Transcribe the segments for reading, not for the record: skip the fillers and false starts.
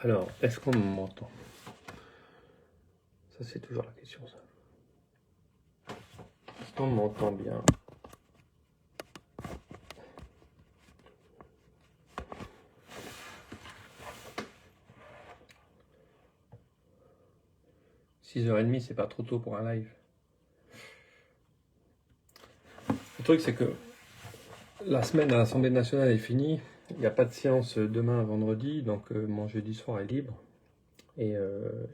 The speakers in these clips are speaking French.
Alors, est-ce qu'on m'entend? Ça, c'est toujours la question, ça. Est-ce qu'on m'entend bien? « 6h30, c'est pas trop tôt pour un live. Le truc, c'est que la semaine à l'Assemblée nationale est finie. Il n'y a pas de séance demain, vendredi, donc mon jeudi soir est libre. Et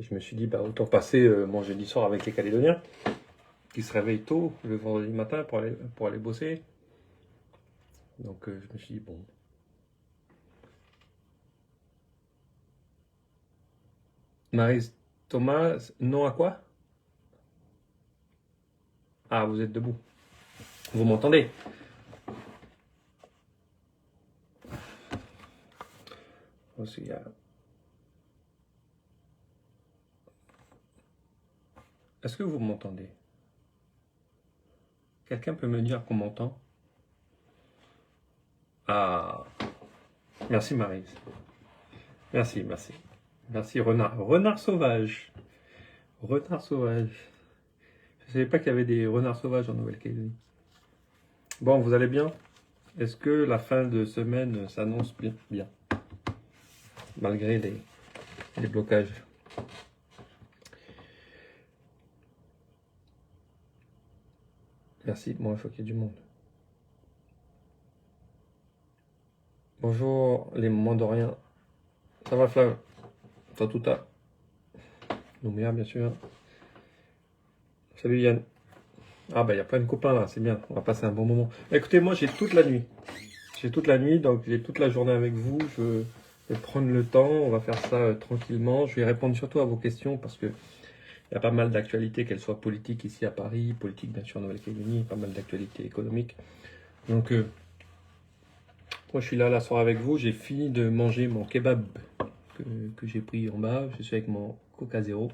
je me suis dit, autant passer mon jeudi soir avec les Calédoniens, qui se réveillent tôt le vendredi matin pour aller bosser. Donc je me suis dit, bon. Maryse Thomas, non à quoi? Ah, vous êtes debout. Vous m'entendez? Aussi, est-ce que vous m'entendez? Quelqu'un peut me dire qu'on m'entend? Ah, merci Maryse. Merci, merci. Merci Renard. Renard sauvage. Renard sauvage. Je ne savais pas qu'il y avait des renards sauvages en Nouvelle-Calédonie. Bon, vous allez bien? Est-ce que la fin de semaine s'annonce bien? Malgré les blocages. Merci, bon, il faut qu'il y ait du monde. Bonjour les Mandoriens. Ça va Flav? Toi tout à Nouméa bien sûr. Salut Yann. Ah il y a plein de copains là, c'est bien, on va passer un bon moment. Écoutez, moi j'ai toute la nuit. J'ai toute la nuit, donc j'ai toute la journée avec vous. Je vais prendre le temps, on va faire ça tranquillement. Je vais répondre surtout à vos questions parce que il y a pas mal d'actualités, qu'elles soient politiques ici à Paris, politique bien sûr en Nouvelle-Calédonie, pas mal d'actualités économiques. Donc moi je suis là soirée avec vous, j'ai fini de manger mon kebab que j'ai pris en bas, je suis avec mon Coca Zéro.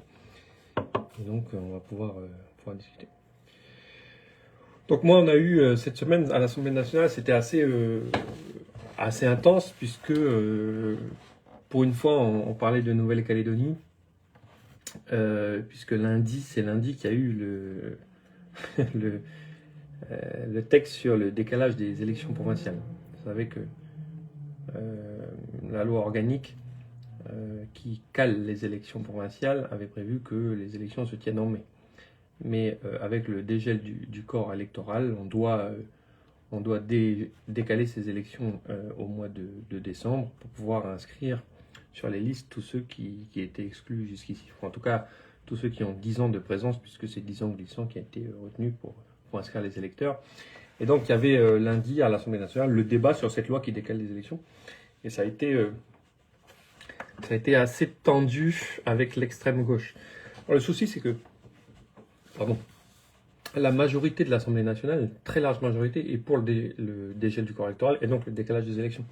Et donc on va pouvoir discuter. Donc moi on a eu cette semaine à l'Assemblée nationale, c'était assez intense puisque pour une fois on parlait de Nouvelle-Calédonie, puisque lundi, c'est lundi qu'il y a eu le texte sur le décalage des élections provinciales. Vous savez que la loi organique qui cale les élections provinciales avait prévu que les élections se tiennent en mai. Mais avec le dégel du corps électoral, on doit décaler ces élections au mois de décembre pour pouvoir inscrire sur les listes tous ceux qui étaient exclus jusqu'ici. En tout cas, tous ceux qui ont 10 ans de présence, puisque c'est 10 ans glissants qui a été retenu pour inscrire les électeurs. Et donc, il y avait lundi à l'Assemblée nationale le débat sur cette loi qui décale les élections. Et ça a été assez tendu avec l'extrême gauche. Alors, le souci, c'est que la majorité de l'Assemblée nationale, une très large majorité, est pour le dégel du corps électoral et donc le décalage des élections.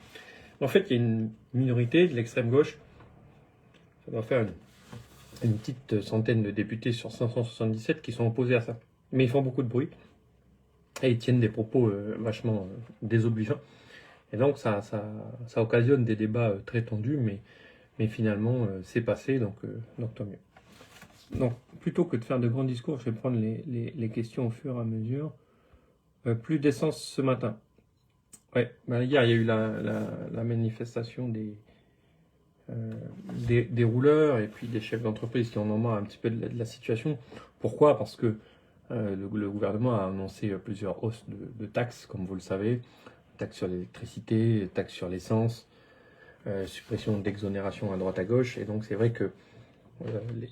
En fait, il y a une minorité de l'extrême gauche, ça doit faire une petite centaine de députés sur 577 qui sont opposés à ça. Mais ils font beaucoup de bruit et ils tiennent des propos vachement désobligeants. Et donc ça occasionne des débats très tendus, mais finalement c'est passé, donc tant mieux. Donc, plutôt que de faire de grands discours, je vais prendre les questions au fur et à mesure. Plus d'essence ce matin. Ouais, hier, il y a eu la manifestation des rouleurs et puis des chefs d'entreprise qui en ont marre un petit peu de la situation. Pourquoi? Parce que le gouvernement a annoncé plusieurs hausses de taxes, comme vous le savez. Taxes sur l'électricité, taxes sur l'essence, suppression d'exonération à droite à gauche. Et donc, c'est vrai que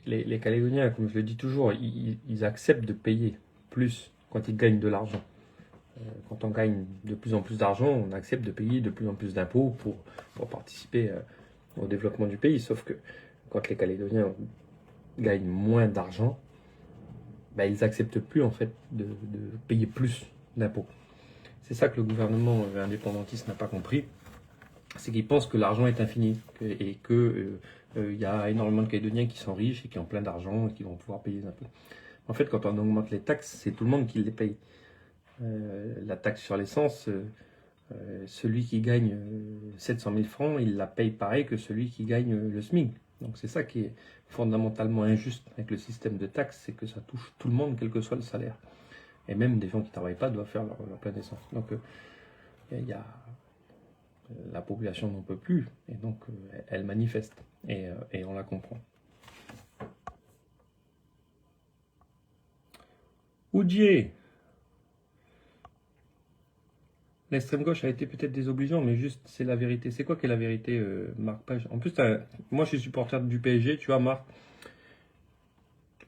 les Calédoniens, comme je le dis toujours, ils acceptent de payer plus quand ils gagnent de l'argent. Quand on gagne de plus en plus d'argent, on accepte de payer de plus en plus d'impôts pour participer au développement du pays. Sauf que quand les Calédoniens gagnent moins d'argent, ils acceptent plus en fait de payer plus d'impôts. C'est ça que le gouvernement indépendantiste n'a pas compris. C'est qu'ils pensent que l'argent est infini et que y a énormément de Calédoniens qui sont riches et qui ont plein d'argent et qui vont pouvoir payer des impôts. En fait, quand on augmente les taxes, c'est tout le monde qui les paye. La taxe sur l'essence, celui qui gagne 700 000 francs, il la paye pareil que celui qui gagne le SMIC. Donc c'est ça qui est fondamentalement injuste avec le système de taxes, c'est que ça touche tout le monde, quel que soit le salaire. Et même des gens qui ne travaillent pas doivent faire leur plein essence. Donc la population n'en peut plus, et donc elle manifeste, et on la comprend. Oudier, l'extrême gauche a été peut-être désobligeant, mais juste c'est la vérité. C'est quoi qui est la vérité, Marc Page? En plus, moi je suis supporter du PSG, tu vois, Marc.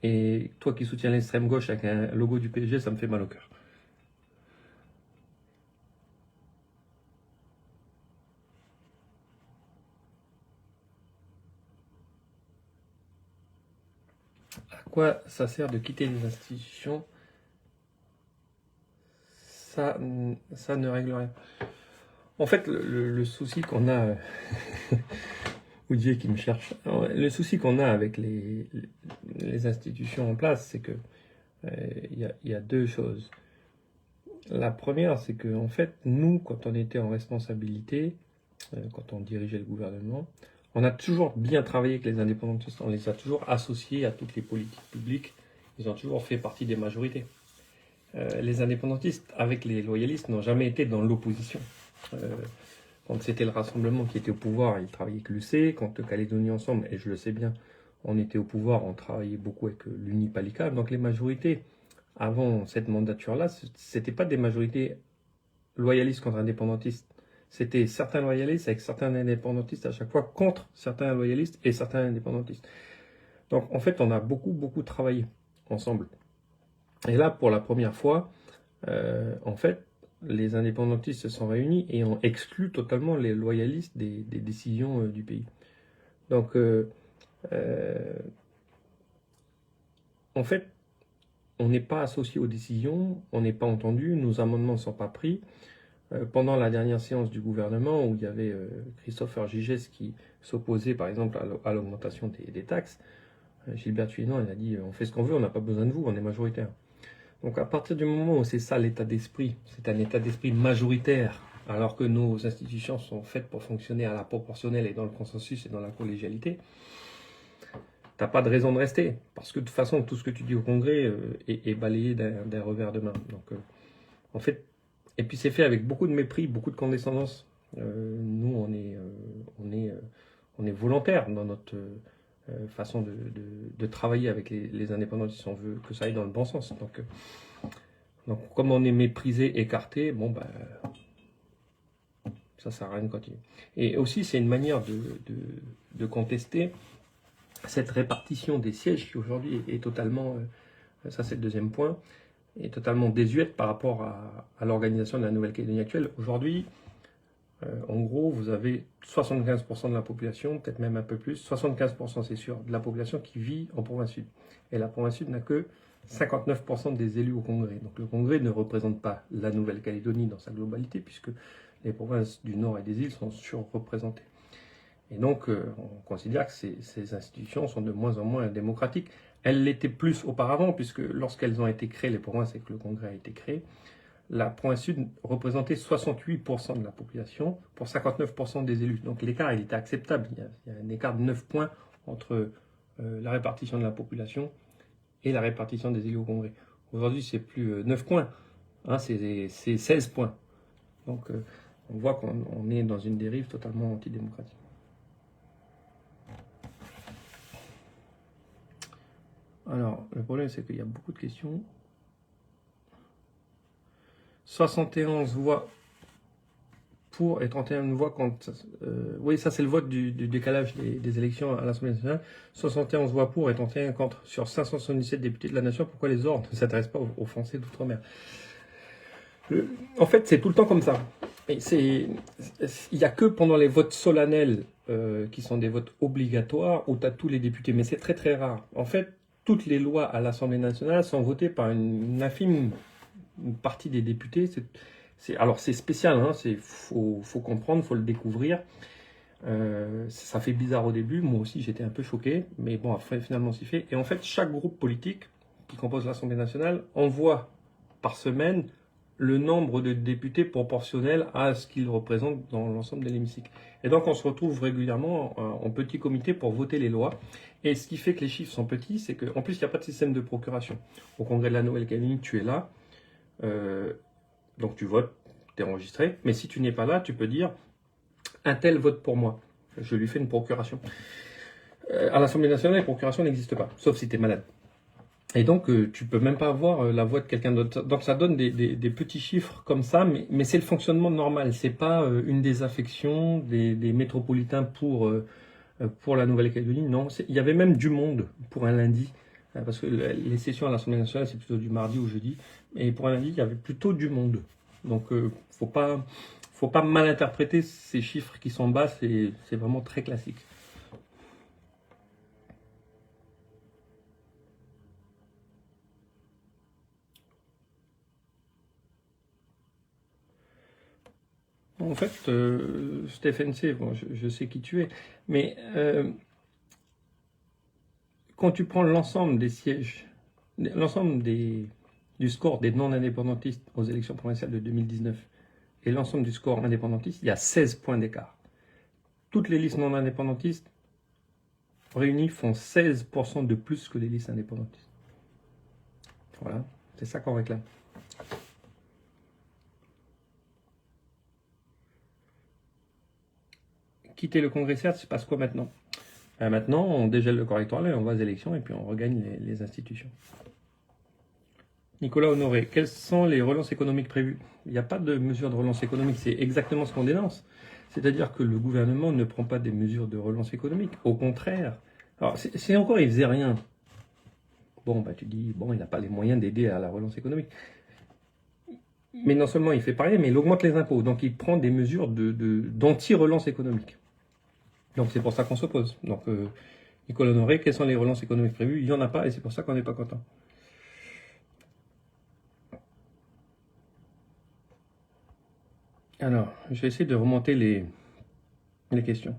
Et toi qui soutiens l'extrême gauche avec un logo du PSG, ça me fait mal au cœur. À quoi ça sert de quitter les institutions? Ça ne règle rien. En fait, le souci qu'on a, Oudier qui me cherche, le souci qu'on a avec les institutions en place, c'est que il y a deux choses. La première, c'est que en fait, nous, quand on était en responsabilité, quand on dirigeait le gouvernement, on a toujours bien travaillé avec les indépendantistes. On les a toujours associés à toutes les politiques publiques. Ils ont toujours fait partie des majorités. Les indépendantistes, avec les loyalistes, n'ont jamais été dans l'opposition. Quand c'était le Rassemblement qui était au pouvoir, ils travaillaient avec l'UC. Quand le Calédonie Ensemble, et je le sais bien, on était au pouvoir, on travaillait beaucoup avec l'Unipalica. Donc les majorités, avant cette mandature-là, c'était pas des majorités loyalistes contre indépendantistes. C'était certains loyalistes avec certains indépendantistes à chaque fois contre certains loyalistes et certains indépendantistes. Donc en fait, on a beaucoup travaillé ensemble. Et là, pour la première fois, en fait, les indépendantistes se sont réunis et ont exclu totalement les loyalistes des décisions du pays. Donc, en fait, on n'est pas associé aux décisions, on n'est pas entendu, nos amendements ne sont pas pris. Pendant la dernière séance du gouvernement, où il y avait Christopher Gigès qui s'opposait par exemple à l'augmentation des taxes, Gilbert Tuénan, il a dit on fait ce qu'on veut, on n'a pas besoin de vous, on est majoritaire. Donc à partir du moment où c'est ça l'état d'esprit, c'est un état d'esprit majoritaire, alors que nos institutions sont faites pour fonctionner à la proportionnelle et dans le consensus et dans la collégialité, t'as pas de raison de rester. Parce que de toute façon, tout ce que tu dis au Congrès est balayé d'un revers de main. Donc en fait, et puis c'est fait avec beaucoup de mépris, beaucoup de condescendance. Nous, on est volontaire dans notre façon de travailler avec les indépendantistes si on veut que ça aille dans le bon sens. Donc comme on est méprisé, écarté, bon ben ça sert à rien de continuer. Et aussi c'est une manière de contester cette répartition des sièges qui aujourd'hui est totalement, ça c'est le deuxième point, est totalement désuète par rapport à l'organisation de la Nouvelle-Calédonie actuelle. Aujourd'hui, en gros, vous avez 75% de la population, peut-être même un peu plus, 75% c'est sûr, de la population qui vit en province sud. Et la province sud n'a que 59% des élus au Congrès. Donc le Congrès ne représente pas la Nouvelle-Calédonie dans sa globalité, puisque les provinces du Nord et des îles sont surreprésentées. Et donc, on considère que ces institutions sont de moins en moins démocratiques. Elles l'étaient plus auparavant, puisque lorsqu'elles ont été créées, les provinces, et que le Congrès a été créé, la province sud représentait 68% de la population pour 59% des élus. Donc l'écart, il était acceptable. Il y a un écart de 9 points entre la répartition de la population et la répartition des élus au Congrès. Aujourd'hui, c'est plus 9 points, hein, c'est 16 points. Donc on voit qu'on est dans une dérive totalement antidémocratique. Alors, le problème, c'est qu'il y a beaucoup de questions. 71 voix pour et 31 voix contre. Oui, ça c'est le vote du décalage des élections à l'Assemblée nationale. 71 voix pour et 31 contre sur 577 députés de la nation. Pourquoi les ordres ne s'intéressent pas aux Français d'outre-mer? En fait, c'est tout le temps comme ça. Il n'y a que pendant les votes solennels, qui sont des votes obligatoires, où tu as tous les députés. Mais c'est très rare. En fait, toutes les lois à l'Assemblée nationale sont votées par une infime partie des députés. Alors c'est spécial, hein, faut comprendre, faut le découvrir. Ça fait bizarre au début, moi aussi j'étais un peu choqué, mais bon, finalement c'est fait. Et en fait, chaque groupe politique qui compose l'Assemblée nationale envoie par semaine le nombre de députés proportionnel à ce qu'ils représentent dans l'ensemble de l'hémicycle. Et donc on se retrouve régulièrement en petit comité pour voter les lois. Et ce qui fait que les chiffres sont petits, c'est qu'en plus il n'y a pas de système de procuration. Au Congrès de la Nouvelle-Calédonie, tu es là, donc tu votes, tu es enregistré. Mais si tu n'es pas là, tu peux dire un tel vote pour moi. Je lui fais une procuration. À l'Assemblée nationale, la procuration n'existe pas, sauf si tu es malade. Et donc, tu peux même pas avoir la voix de quelqu'un d'autre. Donc, ça donne des petits chiffres comme ça, mais c'est le fonctionnement normal. C'est pas une désaffection des métropolitains pour la Nouvelle-Calédonie. Non, il y avait même du monde pour un lundi, parce que les sessions à l'Assemblée nationale, c'est plutôt du mardi au jeudi. Et pour un lundi, il y avait plutôt du monde. Donc, faut pas mal interpréter ces chiffres qui sont bas. C'est vraiment très classique. En fait, Stephen C, bon, je sais qui tu es, mais quand tu prends l'ensemble des sièges, l'ensemble du score des non-indépendantistes aux élections provinciales de 2019 et l'ensemble du score indépendantiste, il y a 16 points d'écart. Toutes les listes non-indépendantistes réunies font 16% de plus que les listes indépendantistes. Voilà, c'est ça qu'on réclame. Quitter le Congrès, certes, c'est passe quoi maintenant? Maintenant, on dégèle le corps électoral et on va aux élections et puis on regagne les institutions. Nicolas Honoré, quelles sont les relances économiques prévues? Il n'y a pas de mesures de relance économique, c'est exactement ce qu'on dénonce. C'est-à-dire que le gouvernement ne prend pas des mesures de relance économique. Au contraire. Alors, c'est encore, il faisait rien. Bon, bah tu dis, bon, il n'a pas les moyens d'aider à la relance économique. Mais non seulement il fait pas rien, mais il augmente les impôts. Donc il prend des mesures d'anti-relance économique. Donc c'est pour ça qu'on s'oppose. Donc Nicolas Honoré, quelles sont les relances économiques prévues? Il n'y en a pas et c'est pour ça qu'on n'est pas content. Alors, je vais essayer de remonter les questions.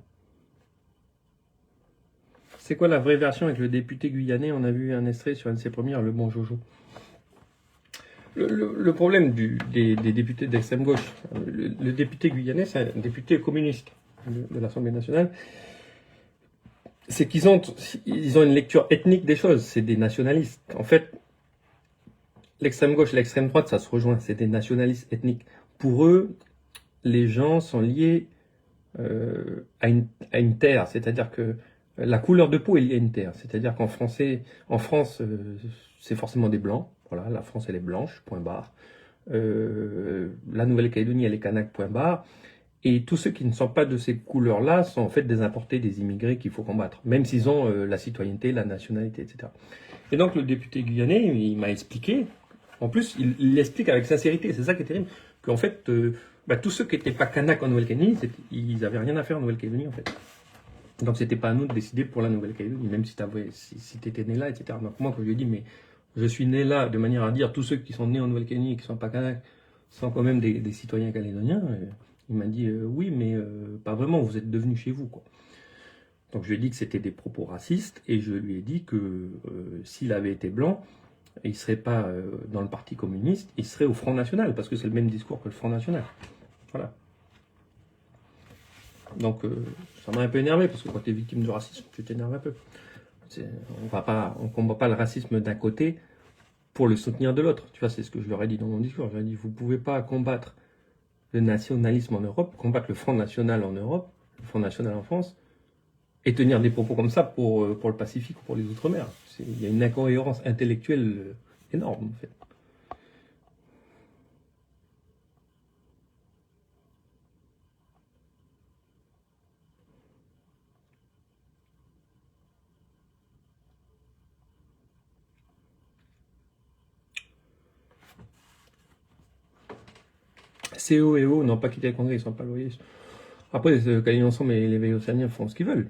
C'est quoi la vraie version avec le député guyanais? On a vu un extrait sur un de ses premières, le bon Jojo. Le problème des députés d'extrême gauche, le député guyanais, c'est un député communiste de l'Assemblée nationale, c'est qu'ils ont une lecture ethnique des choses, c'est des nationalistes. En fait, l'extrême gauche et l'extrême droite, ça se rejoint, c'est des nationalistes ethniques. Pour eux, les gens sont liés à une terre, c'est-à-dire que la couleur de peau est liée à une terre. C'est-à-dire qu'en France, c'est forcément des blancs. Voilà, la France, elle est blanche, point barre. La Nouvelle-Calédonie, elle est kanak, point barre. Et tous ceux qui ne sont pas de ces couleurs-là sont en fait des importés, des immigrés qu'il faut combattre, même s'ils ont la citoyenneté, la nationalité, etc. Et donc le député guyanais, il m'a expliqué, en plus, il l'explique avec sincérité, c'est ça qui est terrible, qu'en fait, tous ceux qui n'étaient pas kanak en Nouvelle-Calédonie, ils n'avaient rien à faire en Nouvelle-Calédonie, en fait. Donc c'était pas à nous de décider pour la Nouvelle-Calédonie, même si tu étais né là, etc. Donc moi, quand je lui ai dit, mais je suis né là, de manière à dire, tous ceux qui sont nés en Nouvelle-Calédonie et qui ne sont pas kanak sont quand même des citoyens calédoniens, il m'a dit, oui, mais pas vraiment, vous êtes devenus chez vous, quoi. Donc je lui ai dit que c'était des propos racistes, et je lui ai dit que s'il avait été blanc, il ne serait pas dans le Parti communiste, il serait au Front National, parce que c'est le même discours que le Front National. Voilà. Donc ça m'a un peu énervé, parce que quand tu es victime de racisme, tu t'énerves un peu. On ne combat pas le racisme d'un côté pour le soutenir de l'autre. Tu vois, c'est ce que je leur ai dit dans mon discours. Je leur ai dit, vous ne pouvez pas combattre le nationalisme en Europe, combattre le Front National en Europe, le Front National en France, et tenir des propos comme ça pour le Pacifique ou pour les Outre-mer. Il y a une incohérence intellectuelle énorme, en fait. CO et O n'ont pas quitté le Congrès, ils ne sont pas loyaux. Après, Calédonie Ensemble et les Véocéaniens font ce qu'ils veulent.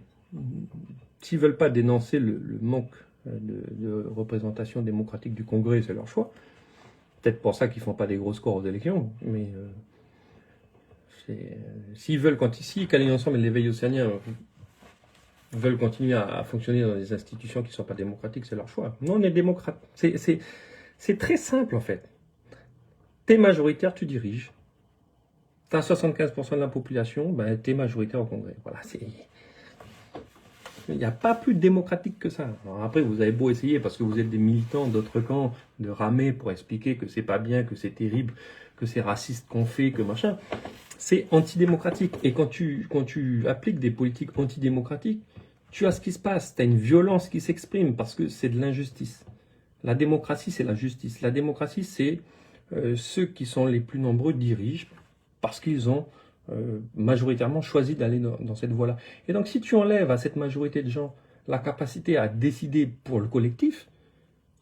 S'ils ne veulent pas dénoncer le manque de représentation démocratique du Congrès, c'est leur choix. Peut-être pour ça qu'ils ne font pas des gros scores aux élections. Mais s'ils veulent, si Calédonie Ensemble et les Véocéaniens veulent continuer à fonctionner dans des institutions qui ne sont pas démocratiques, c'est leur choix. Nous, on est démocrates. C'est très simple, en fait. t'es majoritaire, tu diriges. T'as 75% de la population, ben, t'es majoritaire au Congrès. Voilà, il n'y a pas plus démocratique que ça. Alors après, vous avez beau essayer, parce que vous êtes des militants d'autres camps, de ramer pour expliquer que c'est pas bien, que c'est terrible, que c'est raciste qu'on fait, que machin. C'est antidémocratique. Et quand tu appliques des politiques antidémocratiques, tu as ce qui se passe. Tu as une violence qui s'exprime parce que c'est de l'injustice. La démocratie, c'est la justice. La démocratie, c'est ceux qui sont les plus nombreux dirigent parce qu'ils ont majoritairement choisi d'aller dans cette voie-là. Et donc, si tu enlèves à cette majorité de gens la capacité à décider pour le collectif,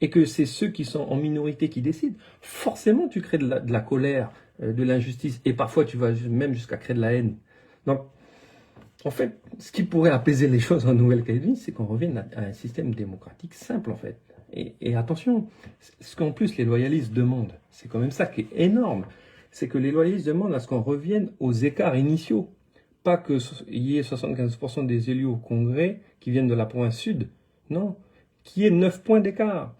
et que c'est ceux qui sont en minorité qui décident, forcément tu crées de la colère, de l'injustice, et parfois tu vas même jusqu'à créer de la haine. Donc, en fait, ce qui pourrait apaiser les choses en Nouvelle-Calédonie, c'est qu'on revienne à un système démocratique simple, en fait. Et attention, ce qu'en plus les loyalistes demandent, c'est quand même ça qui est énorme, c'est que les loyalistes demandent à ce qu'on revienne aux écarts initiaux. Pas qu'il y ait 75% des élus au Congrès qui viennent de la province sud, non, qu'il y ait 9 points d'écart,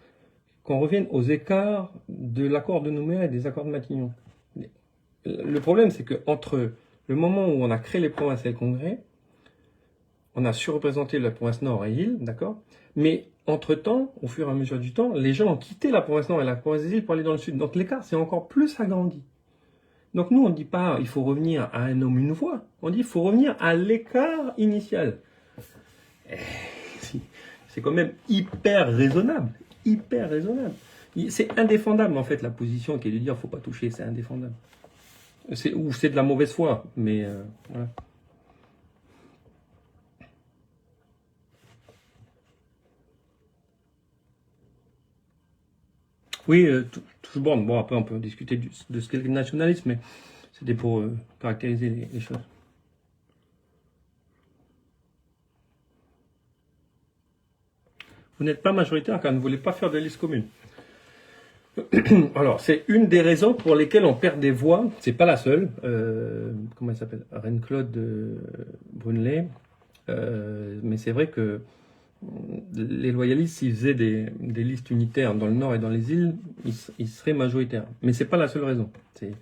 qu'on revienne aux écarts de l'accord de Nouméa et des accords de Matignon. Le problème, c'est qu'entre le moment où on a créé les provinces et le Congrès, on a surreprésenté la province Nord et Île, d'accord? Mais entre-temps, au fur et à mesure du temps, les gens ont quitté la province Nord et la province des Îles pour aller dans le Sud. Donc l'écart s'est encore plus agrandi. Donc nous, on ne dit pas il faut revenir à un homme, une voix. On dit il faut revenir à l'écart initial. C'est quand même hyper raisonnable. Hyper raisonnable. C'est indéfendable, en fait, la position qui est de dire faut pas toucher, c'est indéfendable. Ou c'est de la mauvaise foi, mais voilà. Oui, tout bon, après on peut discuter de ce qu'est le nationalisme, mais c'était pour caractériser les choses. Vous n'êtes pas majoritaire car vous ne voulez pas faire de liste commune. Alors, c'est une des raisons pour lesquelles on perd des voix. C'est pas la seule. Comment elle s'appelle? Reine-Claude Brunelé. Mais c'est vrai que les loyalistes, s'ils faisaient des listes unitaires dans le Nord et dans les îles, ils seraient majoritaires. Mais c'est pas la seule raison. Il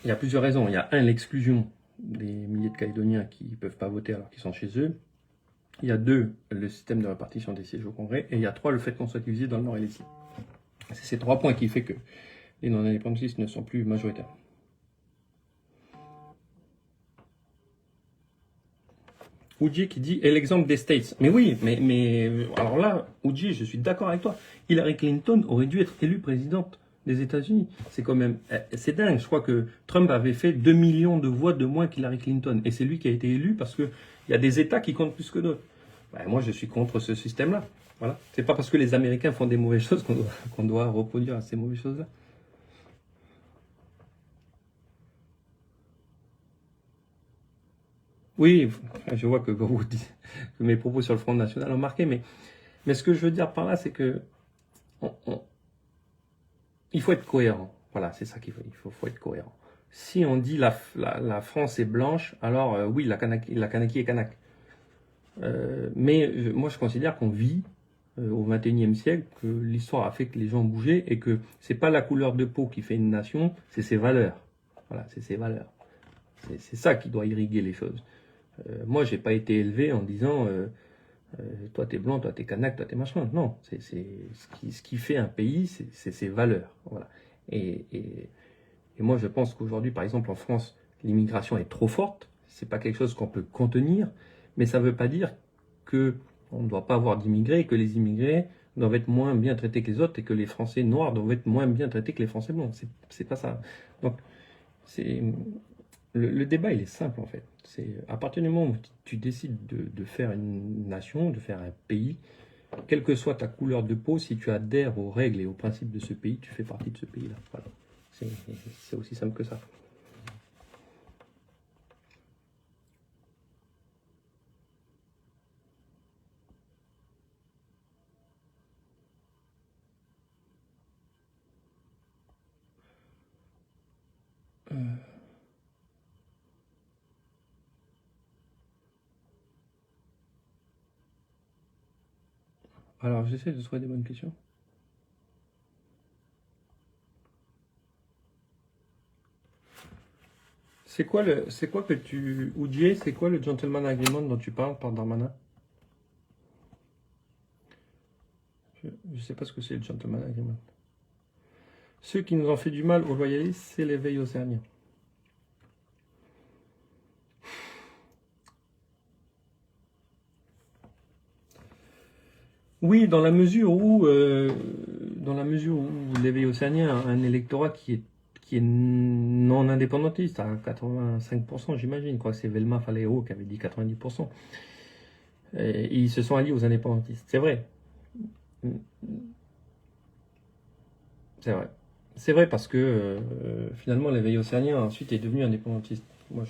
y a plusieurs raisons. Il y a l'exclusion des milliers de Calédoniens qui ne peuvent pas voter alors qu'ils sont chez eux. Il y a deux, le système de répartition des sièges au Congrès. Et il y a trois, le fait qu'on soit divisé dans le Nord et les îles. C'est ces 3 points qui fait que les non-indépendantistes ne sont plus majoritaires. Uji qui dit, et l'exemple des States. Mais oui, mais alors là, Uji, je suis d'accord avec toi. Hillary Clinton aurait dû être élue présidente des États-Unis. C'est quand même, c'est dingue. Je crois que Trump avait fait 2 millions de voix de moins qu'Hillary Clinton. Et c'est lui qui a été élu parce qu'il y a des États qui comptent plus que d'autres. Ben, moi, je suis contre ce système-là. Voilà. C'est pas parce que les Américains font des mauvaises choses qu'on doit reproduire ces mauvaises choses-là. Oui, je vois que que mes propos sur le Front National ont marqué, mais ce que je veux dire par là, c'est que on- on- il faut être cohérent. Voilà, c'est ça qu'il faut. Il faut être cohérent. Si on dit la France est blanche, alors oui, la Kanaki est Kanak. Mais moi, je considère qu'on vit au XXIe siècle, que l'histoire a fait que les gens ont bougé et que c'est pas la couleur de peau qui fait une nation, c'est ses valeurs. Voilà, c'est ses valeurs. C'est ça qui doit irriguer les choses. Moi, j'ai pas été élevé en disant toi t'es blanc, toi t'es kanak, toi t'es machin. Non, ce qui fait un pays, c'est ses valeurs. Voilà. Et, et, et moi, je pense qu'aujourd'hui, par exemple, en France, l'immigration est trop forte. C'est pas quelque chose qu'on peut contenir, mais ça veut pas dire que on ne doit pas avoir d'immigrés et que les immigrés doivent être moins bien traités que les autres et que les Français noirs doivent être moins bien traités que les Français blancs. C'est pas ça. Donc, c'est le débat, il est simple en fait. C'est à partir du moment où tu décides de faire une nation, de faire un pays, quelle que soit ta couleur de peau, si tu adhères aux règles et aux principes de ce pays, tu fais partie de ce pays-là. Voilà. C'est aussi simple que ça. Alors, j'essaie de trouver des bonnes questions. c'est quoi que tu, Oudjé, c'est quoi le gentleman agreement dont tu parles par Darmanin? Je sais pas ce que c'est le gentleman agreement. Ceux qui nous ont fait du mal aux loyalistes, c'est l'éveil océanien. Oui, dans la mesure où l'éveil océanien a un électorat qui est non indépendantiste, à 85%, j'imagine. Je crois que c'est Velma Faléo qui avait dit 90%. Et ils se sont alliés aux indépendantistes. C'est vrai. C'est vrai. C'est vrai parce que finalement l'éveil océanien ensuite est devenu indépendantiste. Moi,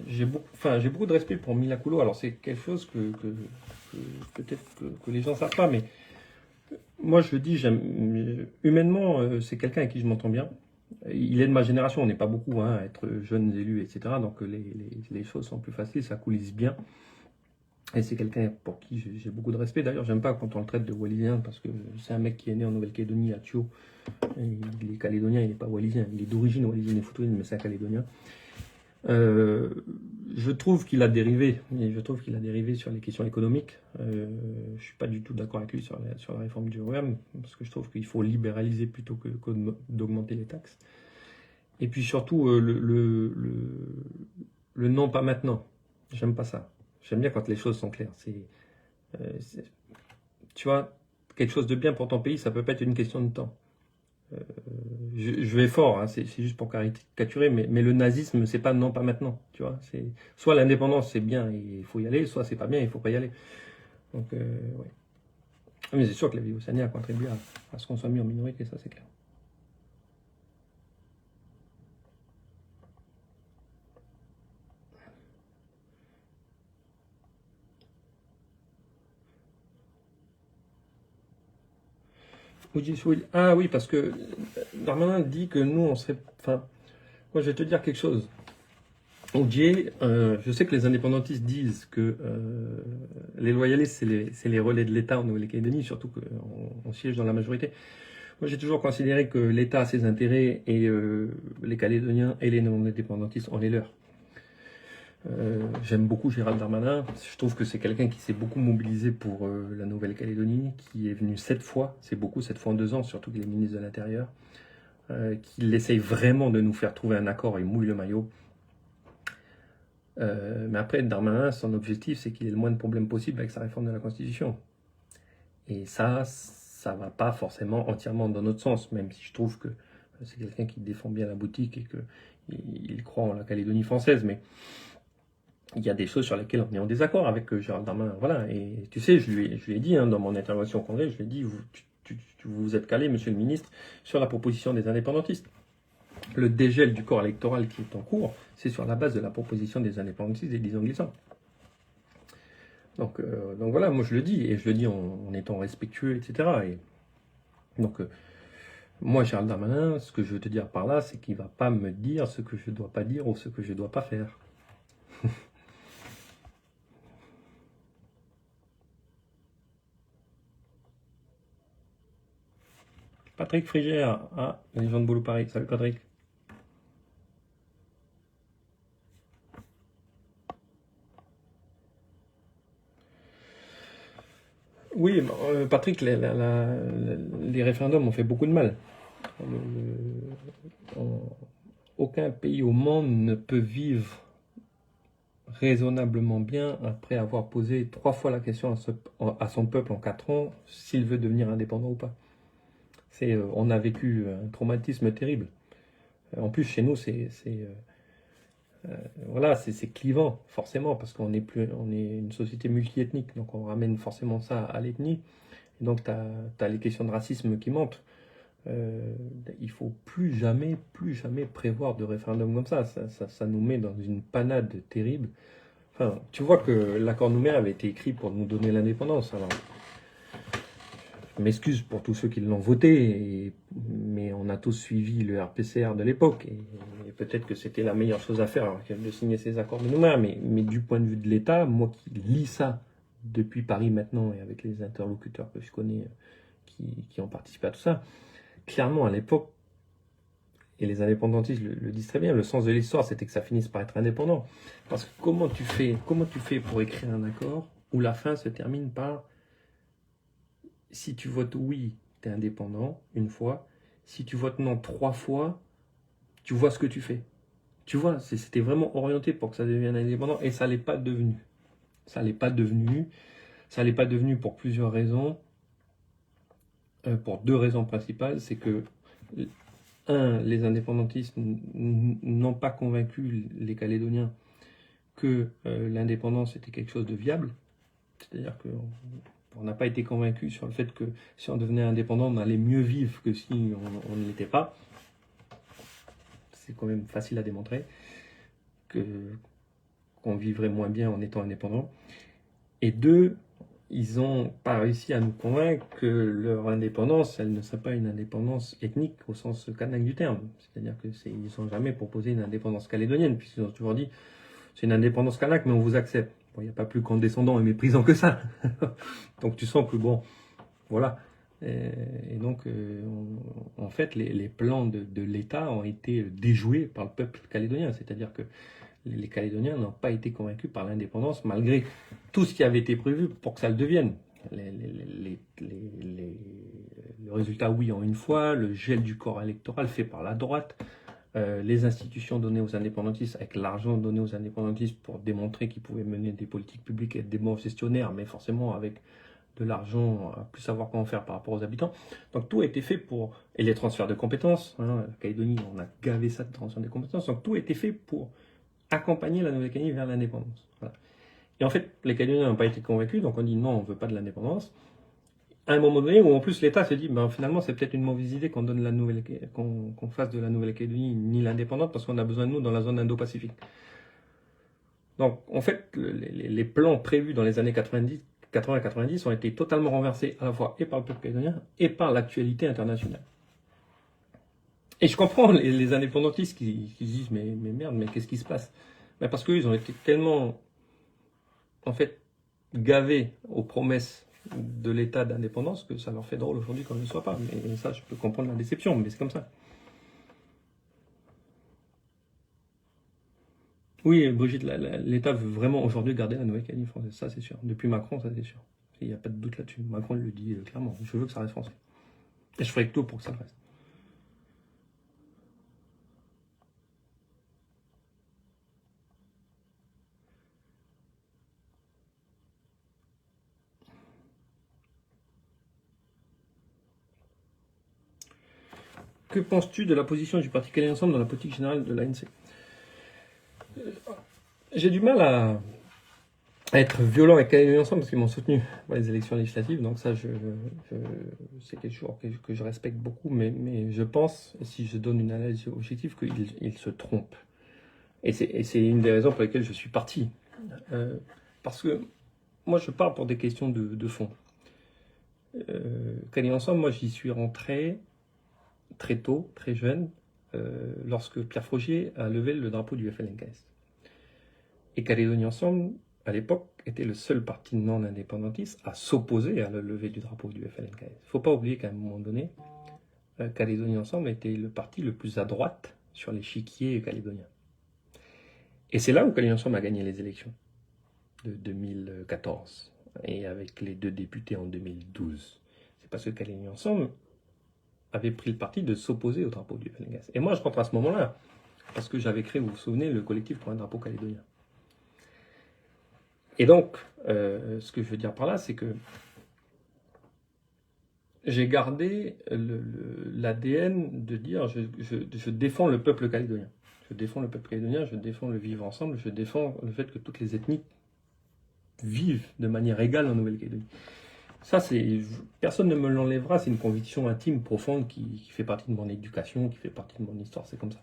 j'ai beaucoup de respect pour Mila Coulot. Alors c'est quelque chose que peut-être que les gens ne savent pas, mais moi je le dis, humainement, c'est quelqu'un avec qui je m'entends bien. Il est de ma génération, on n'est pas beaucoup à être jeunes élus, etc. Donc les choses sont plus faciles, ça coulisse bien. Et c'est quelqu'un pour qui j'ai beaucoup de respect. D'ailleurs, j'aime pas quand on le traite de wallisien parce que c'est un mec qui est né en Nouvelle-Calédonie à Thio. Il est calédonien, il n'est pas wallisien. Il est d'origine wallisienne et foutoune, mais c'est un calédonien. Euh, je trouve qu'il a dérivé, et je trouve qu'il a dérivé sur les questions économiques. Je suis pas du tout d'accord avec lui sur la réforme du REM, parce que je trouve qu'il faut libéraliser plutôt que d'augmenter les taxes. Et puis surtout, le non pas maintenant. J'aime pas ça. J'aime bien quand les choses sont claires. Tu vois, quelque chose de bien pour ton pays, ça peut pas être une question de temps. Je vais fort, hein, c'est juste pour caricaturer, mais le nazisme, c'est pas non, pas maintenant. Tu vois, soit l'indépendance, c'est bien et il faut y aller, soit c'est pas bien, il faut pas y aller. Donc, ouais. Mais c'est sûr que la vie océanienne a contribué à ce qu'on soit mis en minorité, ça c'est clair. Ah oui, parce que Darmanin dit que nous, on serait. Enfin, moi, je vais te dire quelque chose. Oudjé, je sais que les indépendantistes disent que les loyalistes, c'est les relais de l'État en Nouvelle-Calédonie, surtout qu'on siège dans la majorité. Moi, j'ai toujours considéré que l'État a ses intérêts et les Calédoniens et les non-indépendantistes ont les leurs. J'aime beaucoup Gérald Darmanin. Je trouve que c'est quelqu'un qui s'est beaucoup mobilisé pour la Nouvelle-Calédonie, qui est venu 7 fois, c'est beaucoup, 7 fois en 2 ans, surtout qu'il est ministre de l'Intérieur, qu'il essaye vraiment de nous faire trouver un accord et mouille le maillot. Mais après, Darmanin, son objectif, c'est qu'il ait le moins de problèmes possible avec sa réforme de la Constitution. Et ça va pas forcément entièrement dans notre sens, même si je trouve que c'est quelqu'un qui défend bien la boutique et qu'il croit en la Calédonie française. Mais il y a des choses sur lesquelles on est en désaccord avec Gérald Darmanin. Voilà. Et tu sais, je lui ai dit hein, dans mon intervention au Congrès, je lui ai dit, vous vous êtes calé, monsieur le ministre, sur la proposition des indépendantistes. Le dégel du corps électoral qui est en cours, c'est sur la base de la proposition des indépendantistes et des anglissants. Donc voilà, moi je le dis, et je le dis en étant respectueux, etc. Et donc, moi, Gérald Darmanin, ce que je veux te dire par là, c'est qu'il ne va pas me dire ce que je ne dois pas dire ou ce que je ne dois pas faire. Patrick Frigère, ah, les gens de Boulot Paris. Salut Patrick. Oui, Patrick, les référendums ont fait beaucoup de mal. Aucun pays au monde ne peut vivre raisonnablement bien après avoir posé 3 fois la question à son peuple en 4 ans s'il veut devenir indépendant ou pas. On a vécu un traumatisme terrible. En plus, chez nous, voilà, c'est clivant, forcément, parce on est une société multiethnique, donc on ramène forcément ça à l'ethnie. Et donc, tu as les questions de racisme qui montent. Il faut plus jamais prévoir de référendum comme ça. Ça nous met dans une panade terrible. Enfin, tu vois que l'accord Nouméa avait été écrit pour nous donner l'indépendance. Alors, je m'excuse pour tous ceux qui l'ont voté, mais on a tous suivi le RPCR de l'époque. Et peut-être que c'était la meilleure chose à faire de signer ces accords de Nouméa. Mais du point de vue de l'État, moi qui lis ça depuis Paris maintenant et avec les interlocuteurs que je connais qui ont participé à tout ça, clairement à l'époque, et les indépendantistes le disent très bien, le sens de l'histoire, c'était que ça finisse par être indépendant. Parce que comment tu fais pour écrire un accord où la fin se termine par si tu votes oui, tu es indépendant, une fois. Si tu votes non 3 fois, tu vois ce que tu fais. Tu vois, c'était vraiment orienté pour que ça devienne indépendant et ça ne l'est pas devenu. Ça ne l'est pas devenu. Ça ne l'est pas devenu pour plusieurs raisons. Pour 2 raisons principales. C'est que, les indépendantistes n'ont pas convaincu les Calédoniens que l'indépendance était quelque chose de viable. C'est-à-dire qu'on n'a pas été convaincu sur le fait que si on devenait indépendant, on allait mieux vivre que si on ne l'était pas. C'est quand même facile à démontrer qu'on vivrait moins bien en étant indépendant. Et 2, ils n'ont pas réussi à nous convaincre que leur indépendance, elle ne serait pas une indépendance ethnique au sens kanak du terme. C'est-à-dire qu'ils n'ont jamais proposé une indépendance calédonienne, puisqu'ils ont toujours dit c'est une indépendance kanak, mais on vous accepte. Bon, il n'y a pas plus condescendant et méprisant que ça. Donc tu sens que bon, voilà. Et donc, en fait, les plans de l'État ont été déjoués par le peuple calédonien. C'est-à-dire que les Calédoniens n'ont pas été convaincus par l'indépendance, malgré tout ce qui avait été prévu pour que ça le devienne. Le résultat oui en une fois, le gel du corps électoral fait par la droite, les institutions données aux indépendantistes avec l'argent donné aux indépendantistes pour démontrer qu'ils pouvaient mener des politiques publiques et être des bons gestionnaires, mais forcément avec de l'argent à plus savoir comment faire par rapport aux habitants. Donc tout a été fait pour... Et les transferts de compétences, la Calédonie, on a gavé ça de transferts de compétences, donc tout a été fait pour accompagner la Nouvelle-Calédonie vers l'indépendance. Voilà. Et en fait, les Calédoniens n'ont pas été convaincus, donc on dit non, on ne veut pas de l'indépendance. À un moment donné où en plus l'État se dit finalement c'est peut-être une mauvaise idée qu'on fasse de la Nouvelle-Calédonie ni l'indépendance parce qu'on a besoin de nous dans la zone Indo-Pacifique. Donc en fait, les plans prévus dans les années 80-90 ont été totalement renversés à la fois et par le peuple calédonien et par l'actualité internationale. Et je comprends les indépendantistes qui disent mais merde, mais qu'est-ce qui se passe? Parce qu'eux, ils ont été tellement, en fait, gavés aux promesses de l'état d'indépendance que ça leur fait drôle aujourd'hui qu'on ne le soit pas. Mais ça, je peux comprendre la déception, mais c'est comme ça. Oui, Brigitte, l'État veut vraiment aujourd'hui garder la Nouvelle-Calédonie française, ça c'est sûr. Depuis Macron, ça c'est sûr. Il n'y a pas de doute là-dessus. Macron le dit clairement. Je veux que ça reste français. Et je ferai tout pour que ça le reste. Que penses-tu de la position du Parti Calédonien Ensemble dans la politique générale de l'ANC? J'ai du mal à être violent avec Calédonie Ensemble parce qu'ils m'ont soutenu pour les élections législatives, donc ça c'est quelque chose que je respecte beaucoup, mais je pense, si je donne une analyse objective, qu'ils se trompent. Et c'est une des raisons pour lesquelles je suis parti. Parce que moi je parle pour des questions de fond. Calédonie Ensemble, moi j'y suis rentré très tôt, très jeune, lorsque Pierre Frogier a levé le drapeau du FLNKS. Et Calédonie Ensemble, à l'époque, était le seul parti non indépendantiste à s'opposer à la levée du drapeau du FLNKS. Il ne faut pas oublier qu'à un moment donné, Calédonie Ensemble était le parti le plus à droite sur l'échiquier calédonien. Et c'est là où Calédonie Ensemble a gagné les élections de 2014, et avec les 2 députés en 2012. C'est parce que Calédonie Ensemble avait pris le parti de s'opposer au drapeau du FLNKS. Et moi, je rentre à ce moment-là, parce que j'avais créé, vous vous souvenez, le collectif pour un drapeau calédonien. Et donc, ce que je veux dire par là, c'est que j'ai gardé l'ADN de dire je défends le peuple calédonien. Je défends le peuple calédonien, je défends le vivre ensemble, je défends le fait que toutes les ethnies vivent de manière égale en Nouvelle-Calédonie. Ça, personne ne me l'enlèvera, c'est une conviction intime, profonde, qui fait partie de mon éducation, qui fait partie de mon histoire, c'est comme ça.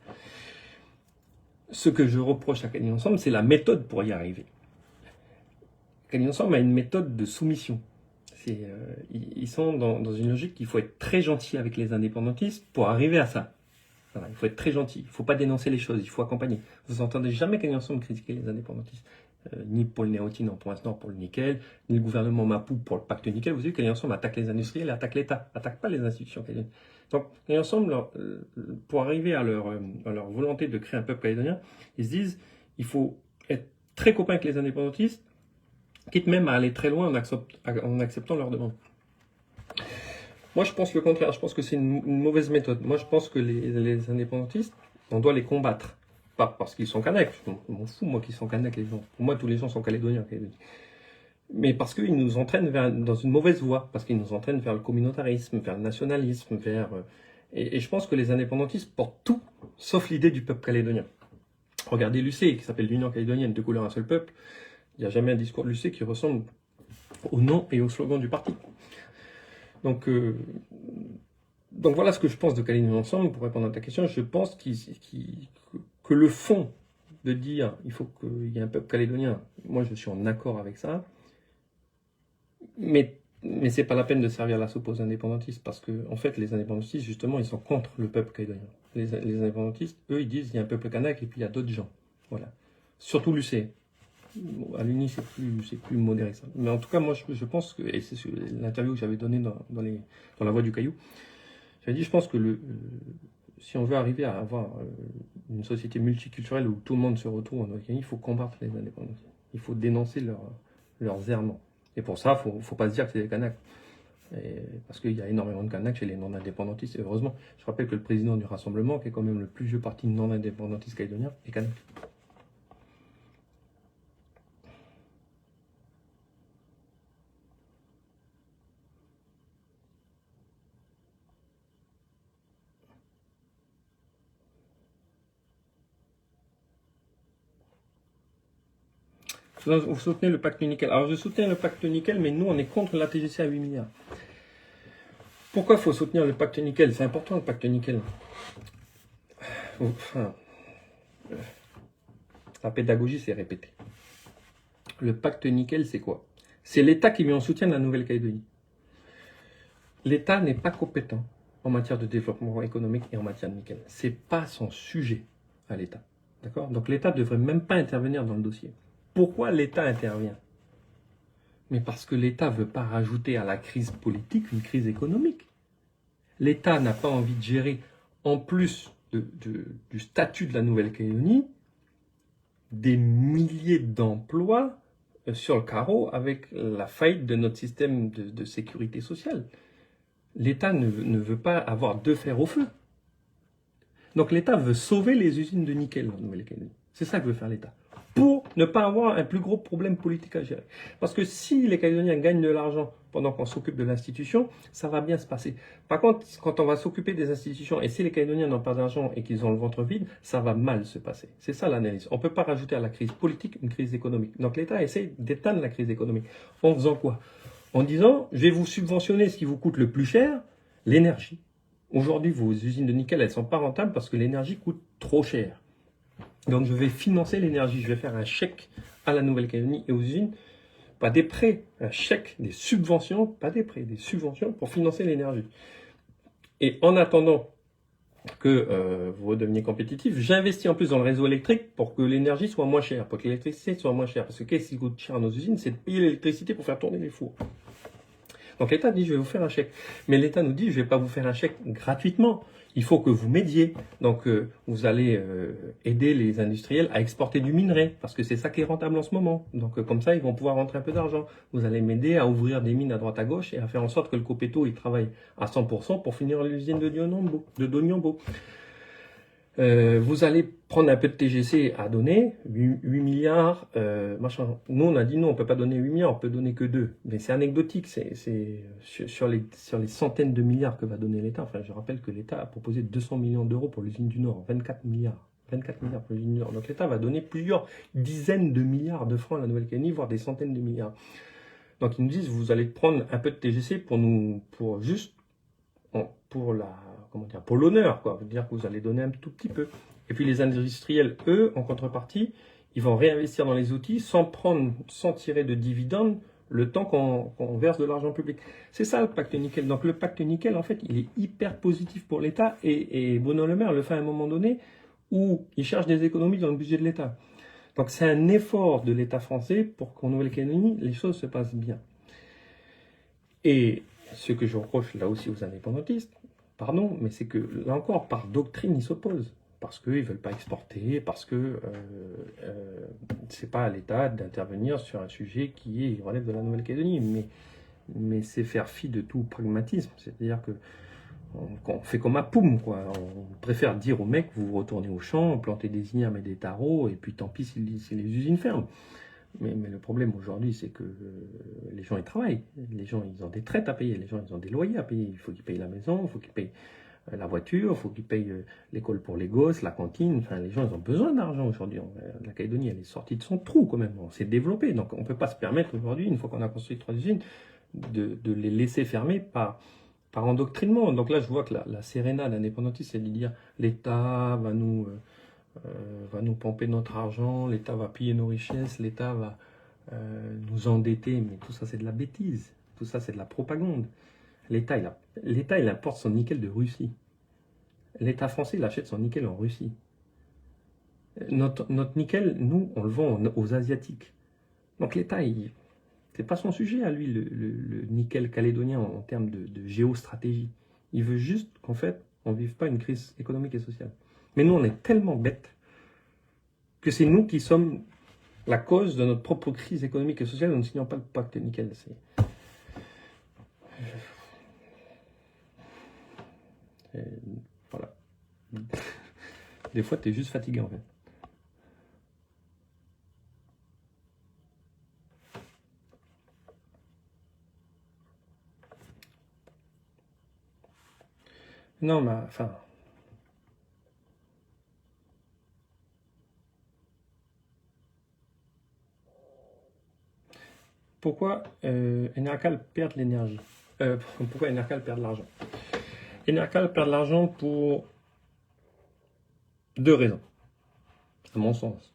Ce que je reproche à Calédonie Ensemble, c'est la méthode pour y arriver. Calédonie Ensemble a une méthode de soumission. Ils sont dans une logique qu'il faut être très gentil avec les indépendantistes pour arriver à ça. Voilà, il faut être très gentil, il ne faut pas dénoncer les choses, il faut accompagner. Vous n'entendez jamais Calédonie Ensemble critiquer les indépendantistes. ni Paul Néotine en Pointe Nord pour le nickel, ni le gouvernement Mapou pour le pacte nickel. Vous avez vu qu'Alliés Ensemble attaque les industriels, attaque l'État, attaque pas les institutions calédoniennes. Donc, Alliés Ensemble, pour arriver à leur volonté de créer un peuple calédonien, ils se disent il faut être très copain avec les indépendantistes, quitte même à aller très loin en acceptant leurs demandes. Moi, je pense le contraire. Je pense que c'est une mauvaise méthode. Moi, je pense que les indépendantistes, on doit les combattre. Pas parce qu'ils sont Kanaks. Je m'en fous, moi, qu'ils sont Kanaks, les gens. Pour moi, tous les gens sont calédoniens. Mais parce qu'ils nous entraînent dans une mauvaise voie. Parce qu'ils nous entraînent vers le communautarisme, vers le nationalisme, et je pense que les indépendantistes portent tout, sauf l'idée du peuple calédonien. Regardez l'UC, qui s'appelle l'Union calédonienne, deux couleurs, un seul peuple. Il n'y a jamais un discours de l'UC qui ressemble au nom et au slogan du parti. Donc voilà ce que je pense de Calédonie Ensemble. Pour répondre à ta question, je pense que le fond de dire il faut qu'il y ait un peuple calédonien, moi je suis en accord avec ça, mais c'est pas la peine de servir la soupe aux indépendantistes, parce que en fait les indépendantistes justement ils sont contre le peuple calédonien. Les indépendantistes, eux, ils disent il y a un peuple kanak et puis il y a d'autres gens. Voilà. Surtout l'UC. À l'Uni, c'est plus modéré que ça. Mais en tout cas, moi, je pense que, et c'est l'interview que j'avais donnée dans la Voix du Caillou, j'avais dit, je pense que si on veut arriver à avoir une société multiculturelle où tout le monde se retrouve en Nouvelle-Calédonie, il faut combattre les indépendantistes. Il faut dénoncer leurs errements. Et pour ça, il ne faut pas se dire que c'est des Kanaks. Parce qu'il y a énormément de Kanaks chez les non-indépendantistes, et heureusement. Je rappelle que le président du Rassemblement, qui est quand même le plus vieux parti non-indépendantiste calédonien, est Kanak. Vous soutenez le pacte nickel. Alors je soutiens le pacte nickel, mais nous on est contre la TGC à 8 milliards. Pourquoi il faut soutenir le pacte nickel? C'est important le pacte nickel. Enfin, la pédagogie c'est répéter. Le pacte nickel c'est quoi? C'est l'État qui met en soutien de la Nouvelle-Calédonie. L'État n'est pas compétent en matière de développement économique et en matière de nickel. C'est pas son sujet à l'État. D'accord? Donc l'État ne devrait même pas intervenir dans le dossier. Pourquoi l'État intervient? Mais parce que l'État ne veut pas rajouter à la crise politique une crise économique. L'État n'a pas envie de gérer, en plus du statut de la Nouvelle-Calédonie, des milliers d'emplois sur le carreau avec la faillite de notre système de sécurité sociale. L'État ne veut pas avoir deux fers au feu. Donc l'État veut sauver les usines de nickel en Nouvelle-Calédonie. C'est ça que veut faire l'État. Pour ne pas avoir un plus gros problème politique à gérer. Parce que si les Calédoniens gagnent de l'argent pendant qu'on s'occupe de l'institution, ça va bien se passer. Par contre, quand on va s'occuper des institutions, et si les Calédoniens n'ont pas d'argent et qu'ils ont le ventre vide, ça va mal se passer. C'est ça l'analyse. On ne peut pas rajouter à la crise politique une crise économique. Donc l'État essaie d'éteindre la crise économique. En faisant quoi? En disant, je vais vous subventionner ce qui vous coûte le plus cher, l'énergie. Aujourd'hui, vos usines de nickel, elles ne sont pas rentables parce que l'énergie coûte trop cher. Donc je vais financer l'énergie, je vais faire un chèque à la Nouvelle-Calédonie et aux usines, pas des prêts, un chèque, des subventions, pas des prêts, des subventions pour financer l'énergie. Et en attendant que vous redeveniez compétitif, j'investis en plus dans le réseau électrique pour que l'énergie soit moins chère, pour que l'électricité soit moins chère. Parce que qu'est-ce qui coûte cher à nos usines, c'est de payer l'électricité pour faire tourner les fours. Donc l'État dit, je vais vous faire un chèque. Mais l'État nous dit, je ne vais pas vous faire un chèque gratuitement. Il faut que vous m'aidiez. Donc vous allez aider les industriels à exporter du minerai, parce que c'est ça qui est rentable en ce moment. Donc comme ça, ils vont pouvoir rentrer un peu d'argent. Vous allez m'aider à ouvrir des mines à droite à gauche et à faire en sorte que le Copéto il travaille à 100% pour finir l'usine de Donyombo. Vous allez prendre un peu de TGC à donner, 8 milliards, machin. Nous, on a dit non, on ne peut pas donner 8 milliards, on peut donner que 2. Mais c'est anecdotique, c'est sur les centaines de milliards que va donner l'État. Enfin, je rappelle que l'État a proposé 200 millions d'euros pour l'usine du Nord, 24 milliards. 24 milliards pour l'usine du Nord. Donc l'État va donner plusieurs dizaines de milliards de francs à la Nouvelle-Calédonie, voire des centaines de milliards. Donc ils nous disent, vous allez prendre un peu de TGC pour l'honneur, quoi. Veut dire que vous allez donner un tout petit peu. Et puis les industriels, eux, en contrepartie, ils vont réinvestir dans les outils sans tirer de dividendes le temps qu'on verse de l'argent public. C'est ça le pacte nickel. Donc le pacte nickel, en fait, il est hyper positif pour l'État et Bruno Le Maire le fait à un moment donné où il cherche des économies dans le budget de l'État. Donc c'est un effort de l'État français pour qu'en Nouvelle-Calédonie, les choses se passent bien. Et ce que je reproche là aussi aux indépendantistes, pardon, mais c'est que là encore, par doctrine, ils s'opposent. Parce qu'ils ne veulent pas exporter, parce que c'est pas à l'État d'intervenir sur un sujet qui relève de la Nouvelle-Calédonie. Mais c'est faire fi de tout pragmatisme. C'est-à-dire que on fait comme à Poum, quoi. On préfère dire aux mecs, vous retournez au champ, plantez des ignames et des tarots, et puis tant pis si les usines ferment. Mais le problème aujourd'hui, c'est que les gens, ils travaillent. Les gens, ils ont des traites à payer. Les gens, ils ont des loyers à payer. Il faut qu'ils payent la maison, il faut qu'ils payent la voiture, il faut qu'ils payent l'école pour les gosses, la cantine. Enfin, les gens, ils ont besoin d'argent aujourd'hui. La Calédonie, elle est sortie de son trou quand même. On s'est développé. Donc, on ne peut pas se permettre aujourd'hui, une fois qu'on a construit 3 usines, de les laisser fermer par endoctrinement. Donc là, je vois que la sérénade indépendantiste, c'est de dire l'État va nous pomper notre argent, l'État va piller nos richesses, l'État va nous endetter. Mais tout ça, c'est de la bêtise. Tout ça, c'est de la propagande. L'État, il importe son nickel de Russie. L'État français, il achète son nickel en Russie. Notre nickel, nous, on le vend aux Asiatiques. Donc l'État, c'est pas son sujet à lui, le nickel calédonien en termes de géostratégie. Il veut juste qu'en fait, on ne vive pas une crise économique et sociale. Mais nous, on est tellement bêtes que c'est nous qui sommes la cause de notre propre crise économique et sociale. Nous ne signons pas le pacte nickel. Voilà. Des fois, tu es juste fatigué en fait. Non, mais enfin. Pourquoi Enercal perd de l'énergie Pourquoi Enercal perd de l'argent? Enercal perd de l'argent pour 2 raisons, à mon sens.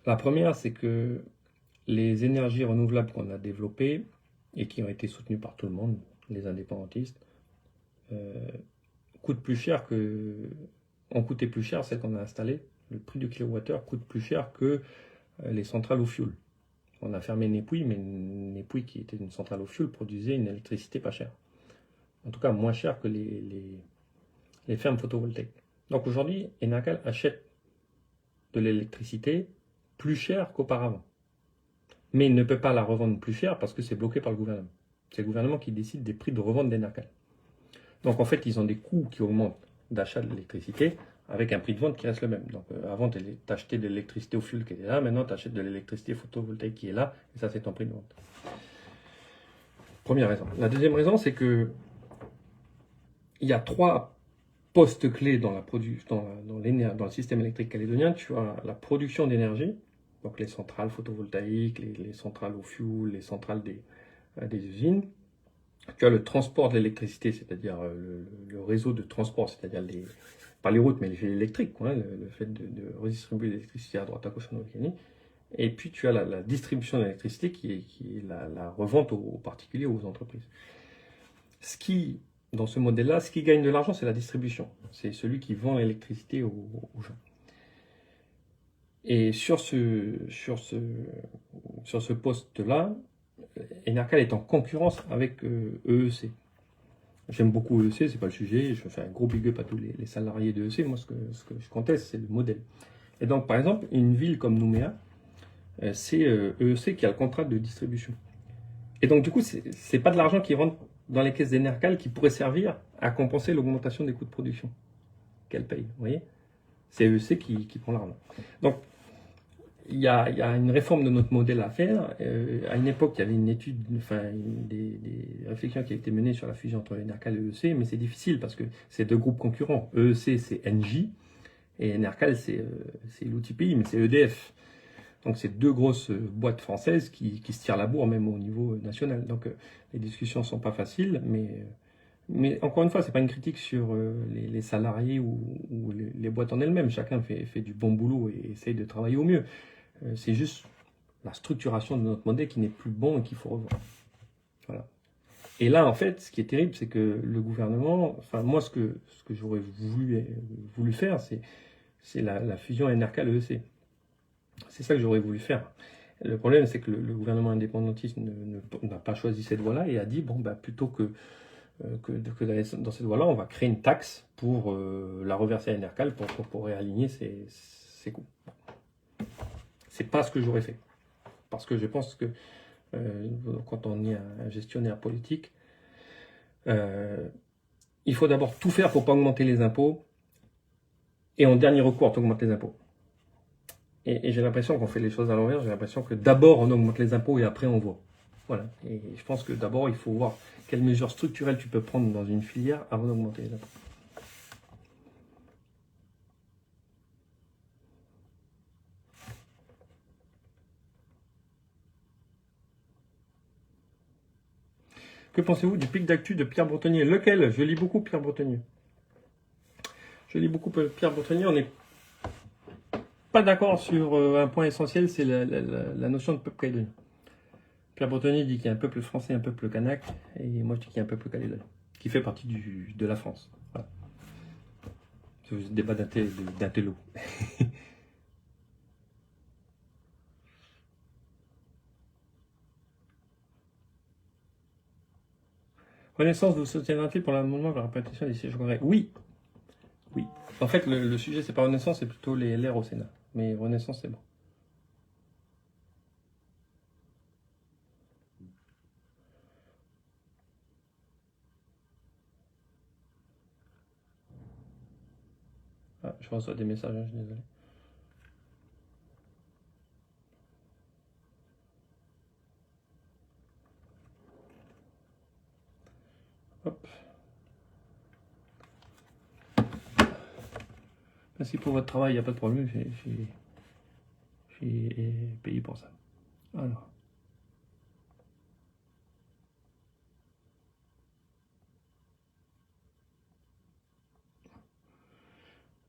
La première, c'est que les énergies renouvelables qu'on a développées et qui ont été soutenues par tout le monde, les indépendantistes, coûtent plus cher ont coûté plus cher celles qu'on a installées. Le prix du kilowattheure coûte plus cher que les centrales au fioul. On a fermé Népouy, mais Népouy, qui était une centrale au fioul, produisait une électricité pas chère. En tout cas, moins chère que les fermes photovoltaïques. Donc aujourd'hui, Enacal achète de l'électricité plus chère qu'auparavant. Mais il ne peut pas la revendre plus chère parce que c'est bloqué par le gouvernement. C'est le gouvernement qui décide des prix de revente d'Enacal. Donc en fait, ils ont des coûts qui augmentent d'achat de l'électricité avec un prix de vente qui reste le même. Donc avant, tu achetais de l'électricité au fioul qui était là, maintenant tu achètes de l'électricité photovoltaïque qui est là, et ça c'est ton prix de vente. Première raison. La deuxième raison, c'est que il y a 3 postes clés dans le système électrique calédonien. Tu as la production d'énergie, donc les centrales photovoltaïques, les centrales au fioul, les centrales des usines. Tu as le transport de l'électricité, c'est-à-dire le réseau de transport, c'est-à-dire pas les routes, mais les fils électriques, quoi, le fait de redistribuer l'électricité à droite à gauche en Nouvelle-Calédonie. Et puis tu as la distribution de l'électricité qui est la revente aux particuliers ou aux entreprises. Dans ce modèle-là, ce qui gagne de l'argent, c'est la distribution. C'est celui qui vend l'électricité aux gens. Et sur ce poste-là, Enercal est en concurrence avec EEC. J'aime beaucoup EEC, c'est pas le sujet. Je fais un gros big up à tous les salariés de EEC. Moi, ce que je conteste, c'est le modèle. Et donc, par exemple, une ville comme Nouméa, c'est EEC qui a le contrat de distribution. Et donc, du coup, c'est pas de l'argent qui rentre dans les caisses d'Enercal qui pourrait servir à compenser l'augmentation des coûts de production qu'elle paye. Vous voyez, c'est EEC qui prend l'argent. Donc, il y a une réforme de notre modèle à faire. À une époque, il y avait une étude, des réflexions qui ont été menées sur la fusion entre Enercal et EEC, mais c'est difficile parce que c'est 2 groupes concurrents. EEC, c'est Engie, et Enercal, c'est l'outil pays, mais c'est EDF. Donc c'est 2 grosses boîtes françaises qui se tirent la bourre, même au niveau national. Donc les discussions ne sont pas faciles, mais encore une fois, ce n'est pas une critique sur les salariés ou les boîtes en elles-mêmes. Chacun fait du bon boulot et essaye de travailler au mieux. C'est juste la structuration de notre modèle qui n'est plus bon et qu'il faut revoir. Voilà. Et là, en fait, ce qui est terrible, c'est que le gouvernement, enfin moi, ce que j'aurais voulu faire, c'est la fusion NRK-l'EEC. C'est ça que j'aurais voulu faire. Le problème, c'est que le gouvernement indépendantiste n'a pas choisi cette voie-là et a dit, bon, plutôt que d'aller dans cette voie-là, on va créer une taxe pour la reverser à NRK pour réaligner ses coûts. C'est pas ce que j'aurais fait. Parce que je pense que quand on est un gestionnaire politique, il faut d'abord tout faire pour ne pas augmenter les impôts et en dernier recours, on augmente les impôts. Et j'ai l'impression qu'on fait les choses à l'envers. J'ai l'impression que d'abord on augmente les impôts et après on voit. Voilà. Et je pense que d'abord il faut voir quelles mesures structurelles tu peux prendre dans une filière avant d'augmenter les impôts. Que pensez-vous du pic d'actu de Pierre Bretonnier? Lequel? Je lis beaucoup Pierre Bretonnier. Je lis beaucoup Pierre Bretonnier. On n'est pas d'accord sur un point essentiel, c'est la notion de peuple calédonien. Pierre Bretonnier dit qu'il y a un peuple français, un peuple kanak, et moi je dis qu'il y a un peuple calédonien, qui fait partie de la France. Voilà. C'est un débat d'intello. Renaissance vous soutiendra-t-il pour l'amendement de la répétition des sièges au Congrès? Oui. Oui. En fait, le sujet, c'est pas Renaissance, c'est plutôt les LR au Sénat. Mais Renaissance, c'est bon. Ah, je reçois des messages, je suis désolé. Hop. Merci pour votre travail, il n'y a pas de problème, j'ai payé pour ça. Alors.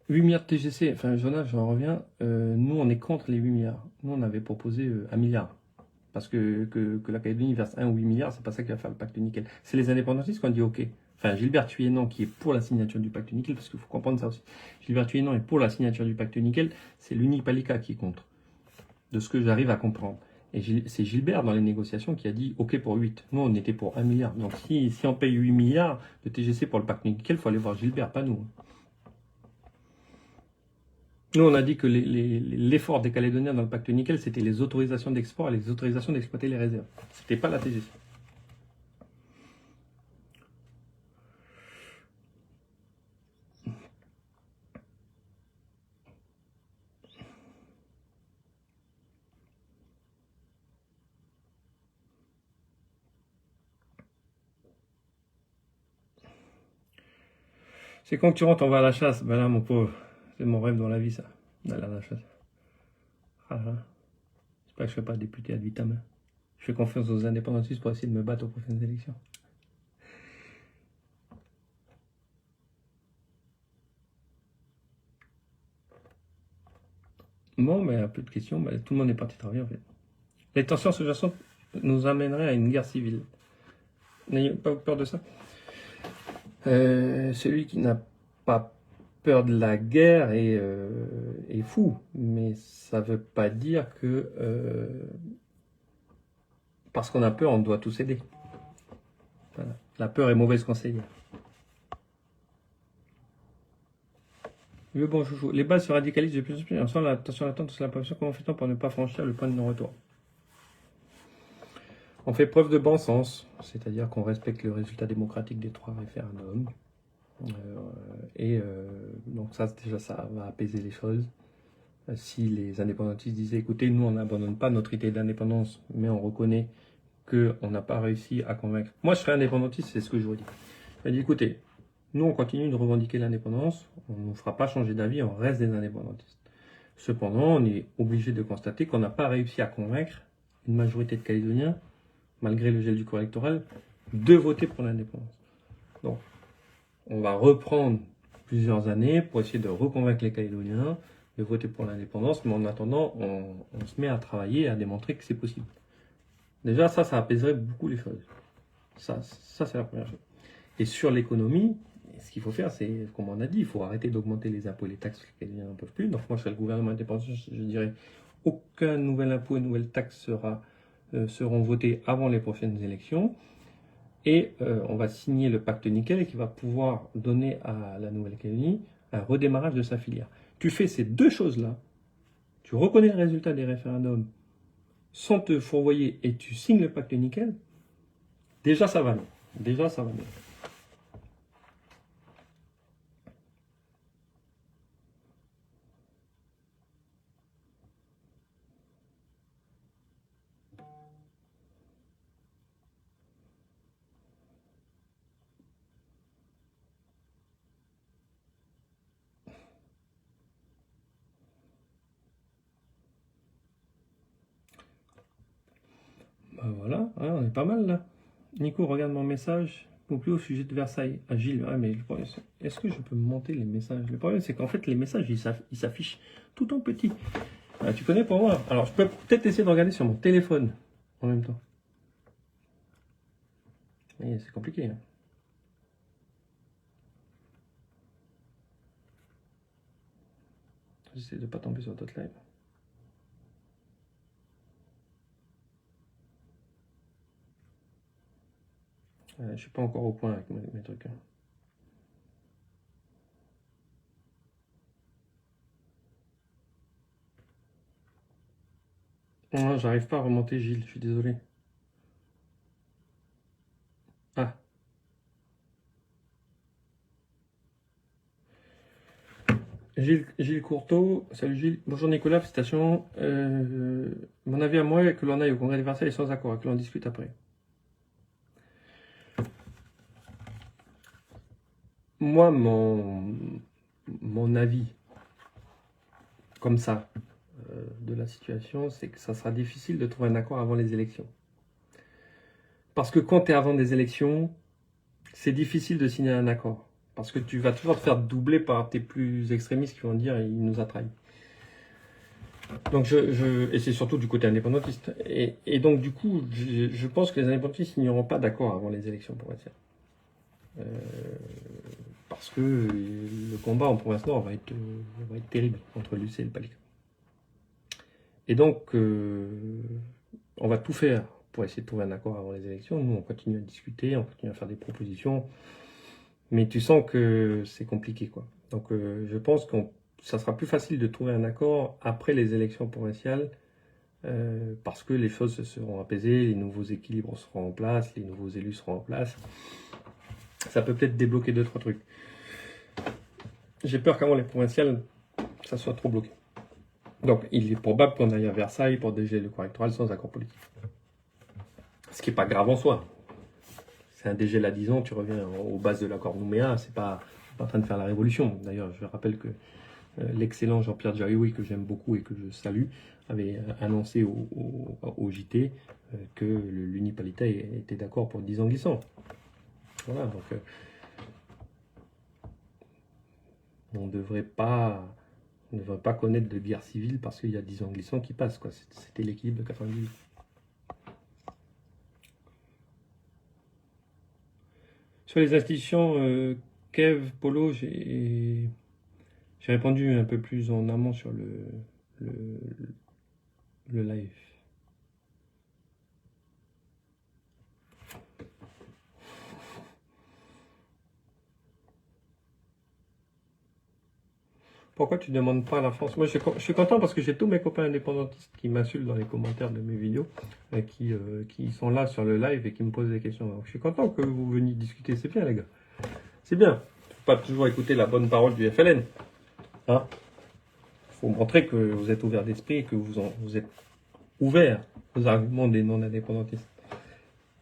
8 milliards de TGC, enfin Jonas, j'en reviens, nous on est contre les 8 milliards. Nous on avait proposé 1 milliard. Parce que la Calédonie verse 1 ou 8 milliards, c'est pas ça qui va faire le pacte nickel. C'est les indépendantistes qui ont dit ok. Enfin, Gilbert Thuyennan qui est pour la signature du pacte nickel, parce qu'il faut comprendre ça aussi. Gilbert Thuyennan est pour la signature du pacte nickel, c'est l'Unipalika qui est contre. De ce que j'arrive à comprendre. Et c'est Gilbert dans les négociations qui a dit ok pour 8. Nous on était pour 1 milliard. Donc si on paye 8 milliards de TGC pour le pacte nickel, il faut aller voir Gilbert, pas nous. Nous, on a dit que l'effort des Calédoniens dans le pacte nickel, c'était les autorisations d'export et les autorisations d'exploiter les réserves. C'était pas la TGC. C'est quand tu rentres, on va à la chasse. Ben là, mon pauvre, c'est mon rêve dans la vie, ça, d'aller à la chasse. Ah là. J'espère que je ne serai pas député ad vitam. Je fais confiance aux indépendantistes pour essayer de me battre aux prochaines élections. Bon, mais plus de questions. Tout le monde est parti travailler, en fait. Les tensions sous-jacentes nous amèneraient à une guerre civile. N'ayez pas peur de ça. Celui qui n'a pas peur de la guerre est fou. Mais ça ne veut pas dire que parce qu'on a peur, on doit tout céder. Voilà. La peur est mauvaise conseillère. Le bon chouchou. Les bases se radicalisent de plus en plus. On sent la tension latente sur la position. Comment fait-on pour ne pas franchir le point de non-retour? On fait preuve de bon sens, c'est-à-dire qu'on respecte le résultat démocratique des 3 référendums. Donc ça, déjà, ça va apaiser les choses. Si les indépendantistes disaient, écoutez, nous, on n'abandonne pas notre idée d'indépendance, mais on reconnaît qu'on n'a pas réussi à convaincre. Moi, je serais indépendantiste, c'est ce que je vous dis. Je dis, écoutez, nous, on continue de revendiquer l'indépendance, on ne nous fera pas changer d'avis, on reste des indépendantistes. Cependant, on est obligé de constater qu'on n'a pas réussi à convaincre une majorité de Calédoniens, malgré le gel du corps électoral, de voter pour l'indépendance. Donc, on va reprendre plusieurs années pour essayer de reconvaincre les Calédoniens de voter pour l'indépendance, mais en attendant, on se met à travailler et à démontrer que c'est possible. Déjà, ça apaiserait beaucoup les choses. Ça c'est la première chose. Et sur l'économie, ce qu'il faut faire, c'est, comme on a dit, il faut arrêter d'augmenter les impôts et les taxes, les Canadiens n'en peuvent plus. Donc moi, je serais le gouvernement indépendant, je dirais, aucun nouvel impôt et nouvelle taxe seront votés avant les prochaines élections. Et on va signer le pacte nickel qui va pouvoir donner à la Nouvelle-Calédonie un redémarrage de sa filière. Tu fais ces deux choses-là, tu reconnais le résultat des référendums sans te fourvoyer et tu signes le pacte nickel, déjà ça va mieux. Déjà ça va mieux. Bah voilà, ouais, on est pas mal là. Nico, regarde mon message. Conclu au sujet de Versailles. À Gilles, ouais, mais le problème, est-ce que je peux monter les messages? Le problème, c'est qu'en fait, les messages, ils s'affichent tout en petit. Tu connais pour moi? Alors, je peux peut-être essayer de regarder sur mon téléphone en même temps. Mais c'est compliqué. Hein. J'essaie de ne pas tomber sur d'autres lives. Je suis pas encore au point avec mes trucs. Hein. Non, j'arrive pas à remonter Gilles, je suis désolé. Ah. Gilles Courteau, salut Gilles. Bonjour Nicolas, félicitations. Mon avis à moi est que l'on aille au congrès de Versailles sans accord et que l'on discute après. Moi, mon avis, comme ça, de la situation, c'est que ça sera difficile de trouver un accord avant les élections. Parce que quand tu es avant des élections, c'est difficile de signer un accord. Parce que tu vas toujours te faire doubler par tes plus extrémistes qui vont dire il nous a trahis. Donc et c'est surtout du côté indépendantiste. Et donc du coup, je pense que les indépendantistes n'auront pas d'accord avant les élections, pour être parce que le combat en province nord va être terrible entre l'UC et le PALIC. Et donc, on va tout faire pour essayer de trouver un accord avant les élections. Nous, on continue à discuter, on continue à faire des propositions. Mais tu sens que c'est compliqué, quoi. Donc, je pense que ça sera plus facile de trouver un accord après les élections provinciales parce que les choses se seront apaisées, les nouveaux équilibres seront en place, les nouveaux élus seront en place. Ça peut peut-être débloquer 2-3 trucs. J'ai peur qu'avant les provinciales, ça soit trop bloqué. Donc, il est probable qu'on aille à Versailles pour dégeler le corps électoral sans accord politique. Ce qui n'est pas grave en soi. C'est un dégel à 10 ans, tu reviens aux bases de l'accord Nouméa, c'est pas en train de faire la révolution. D'ailleurs, je rappelle que l'excellent Jean-Pierre Djaïoui, que j'aime beaucoup et que je salue, avait annoncé au JT que l'Unipalita était d'accord pour 10 ans glissants. Voilà, donc on ne devrait pas connaître de guerre civile parce qu'il y a 10 ans glissants qui passent, quoi. C'était l'équilibre de 98. Sur les institutions, Kev, Polo, j'ai répondu un peu plus en amont sur le live. Pourquoi tu ne demandes pas à la France? Moi, je suis content parce que j'ai tous mes copains indépendantistes qui m'insultent dans les commentaires de mes vidéos, qui sont là sur le live et qui me posent des questions. Donc, je suis content que vous veniez discuter. C'est bien, les gars. C'est bien. Il ne faut pas toujours écouter la bonne parole du FLN. Hein? Faut montrer que vous êtes ouvert d'esprit et que vous êtes ouvert aux arguments des non-indépendantistes.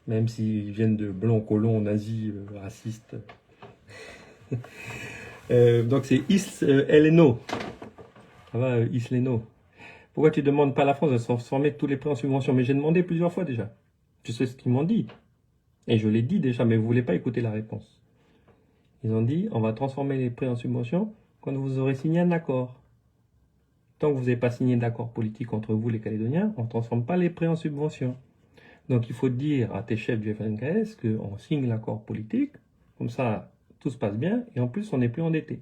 Même s'ils viennent de blancs, colons, nazis, racistes. Donc c'est Isleno. Ça va, Isleno. Pourquoi tu ne demandes pas à la France de se transformer tous les prêts en subvention? Mais j'ai demandé plusieurs fois déjà. Tu sais ce qu'ils m'ont dit. Et je l'ai dit déjà, mais vous ne voulez pas écouter la réponse. Ils ont dit, on va transformer les prêts en subvention quand vous aurez signé un accord. Tant que vous n'avez pas signé d'accord politique entre vous, les Calédoniens, on ne transforme pas les prêts en subvention. Donc il faut dire à tes chefs du FNKS qu'on signe l'accord politique. Comme ça, tout se passe bien, et en plus, on n'est plus endetté.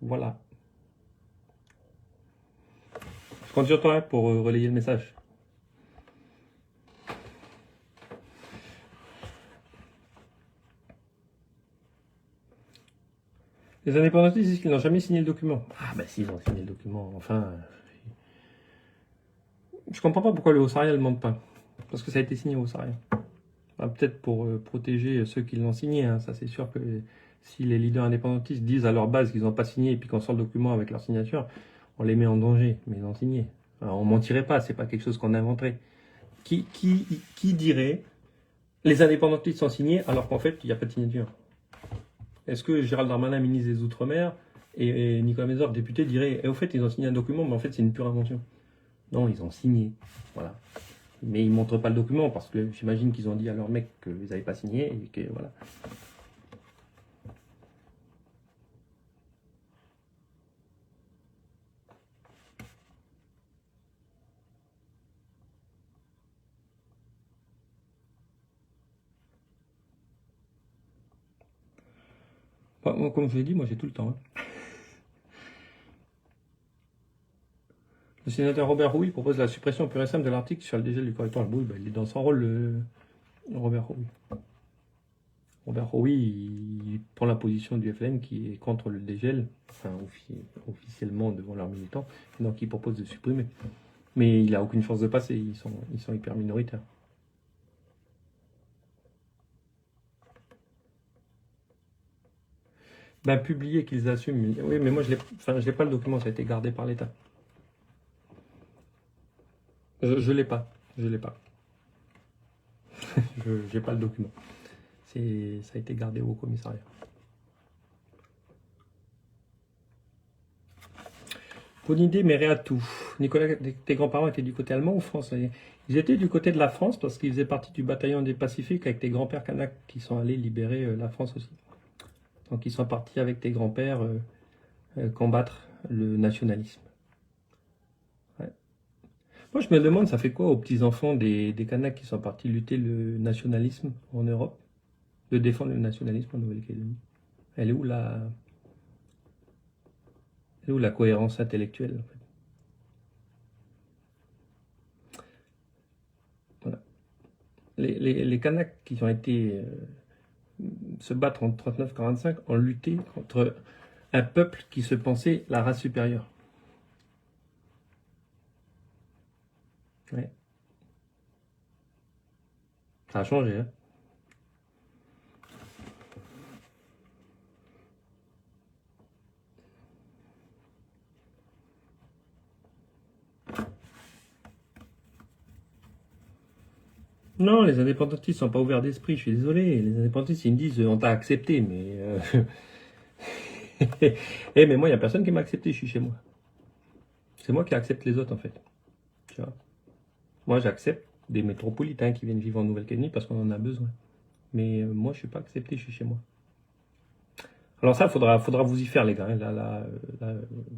Voilà. Je compte sur toi pour relayer le message. Les indépendantistes disent qu'ils n'ont jamais signé le document. Ah bah si, ils ont signé le document, enfin... Je comprends pas pourquoi le Haut-Saria ne le demande pas. Parce que ça a été signé au Haut-Saria. Enfin, peut-être pour protéger ceux qui l'ont signé, hein. Ça c'est sûr que si les leaders indépendantistes disent à leur base qu'ils n'ont pas signé et puis qu'on sort le document avec leur signature, on les met en danger, mais ils ont signé. Alors, on mentirait pas, c'est pas quelque chose qu'on inventerait. Qui dirait les indépendantistes sont signés alors qu'en fait il n'y a pas de signature? Est-ce que Gérald Darmanin, ministre des Outre-mer, et Nicolas Mézard, député, diraient au fait ils ont signé un document, mais en fait c'est une pure invention? Non, ils ont signé. Voilà. Mais ils ne montrent pas le document parce que j'imagine qu'ils ont dit à leur mec qu'ils n'avaient pas signé et que voilà. Enfin, moi, comme je l'ai dit, moi j'ai tout le temps. Hein. Le sénateur Robert Rouy propose la suppression pure et simple de l'article sur le dégel du correctoire. Oui, bah, il est dans son rôle, Robert Rouy. Robert Rouy, il prend la position du FLN qui est contre le dégel, enfin officiellement devant leurs militants, donc il propose de supprimer. Mais il n'a aucune force de passer, ils sont hyper minoritaires. Ben, publier qu'ils assument. Oui, mais moi, je l'ai pas le document, ça a été gardé par l'État. Je l'ai pas. Je l'ai pas. Je n'ai pas le document. Ça a été gardé au commissariat. Bonne idée, mais rien à tout. Nicolas, tes grands-parents étaient du côté allemand ou français? Ils étaient du côté de la France parce qu'ils faisaient partie du bataillon des Pacifiques avec tes grands-pères kanaks qui sont allés libérer la France aussi. Donc ils sont partis avec tes grands-pères combattre le nationalisme. Ouais. Moi je me demande, ça fait quoi aux petits-enfants des Kanaks qui sont partis lutter le nationalisme en Europe, de défendre le nationalisme en Nouvelle-Calédonie? Elle est où la cohérence intellectuelle en fait? Voilà. Les Kanaks qui ont été se battre en 39-45 ont lutté contre un peuple qui se pensait la race supérieure. Ouais. Ça a changé, hein. Non, les indépendantistes sont pas ouverts d'esprit, je suis désolé. Les indépendantistes, ils me disent on t'a accepté, mais. mais moi, il n'y a personne qui m'a accepté, je suis chez moi. C'est moi qui accepte les autres, en fait. Tu vois. Moi, j'accepte des métropolitains qui viennent vivre en Nouvelle-Calédonie parce qu'on en a besoin. Mais moi, je suis pas accepté, je suis chez moi. Alors ça, faudra vous y faire, les gars. Là,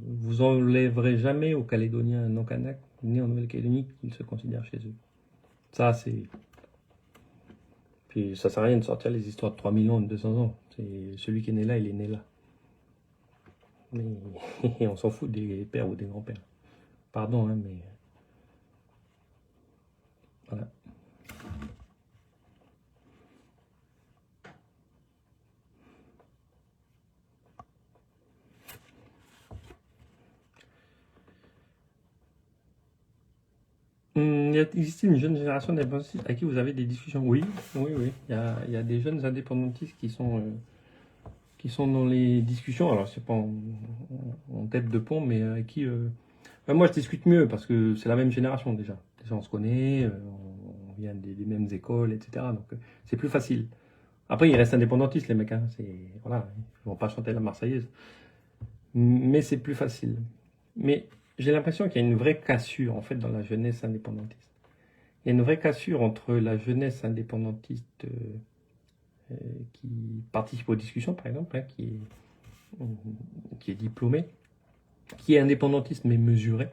vous enlèverez jamais aux Calédoniens non kanak nés en Nouvelle-Calédonie qu'ils se considèrent chez eux. Ça, c'est... Puis ça sert à rien de sortir les histoires de 3 millions, de 200 ans. C'est celui qui est né là, il est né là. Mais on s'en fout des pères ou des grands-pères. Pardon, hein, mais... Voilà. Existe une jeune génération d'indépendantistes à qui vous avez des discussions? Oui, oui, oui. Il y a des jeunes indépendantistes qui sont dans les discussions. Alors, c'est pas en tête de pont, mais avec qui... moi, je discute mieux parce que c'est la même génération déjà. Déjà, on se connaît, on vient des mêmes écoles, etc. Donc, c'est plus facile. Après, ils restent indépendantistes, les mecs. Hein. Voilà, ils vont pas chanter la Marseillaise. Mais c'est plus facile. Mais j'ai l'impression qu'il y a une vraie cassure, en fait, dans la jeunesse indépendantiste. Il y a une vraie cassure entre la jeunesse indépendantiste qui participe aux discussions, par exemple, hein, qui est diplômée, qui est indépendantiste mais mesurée,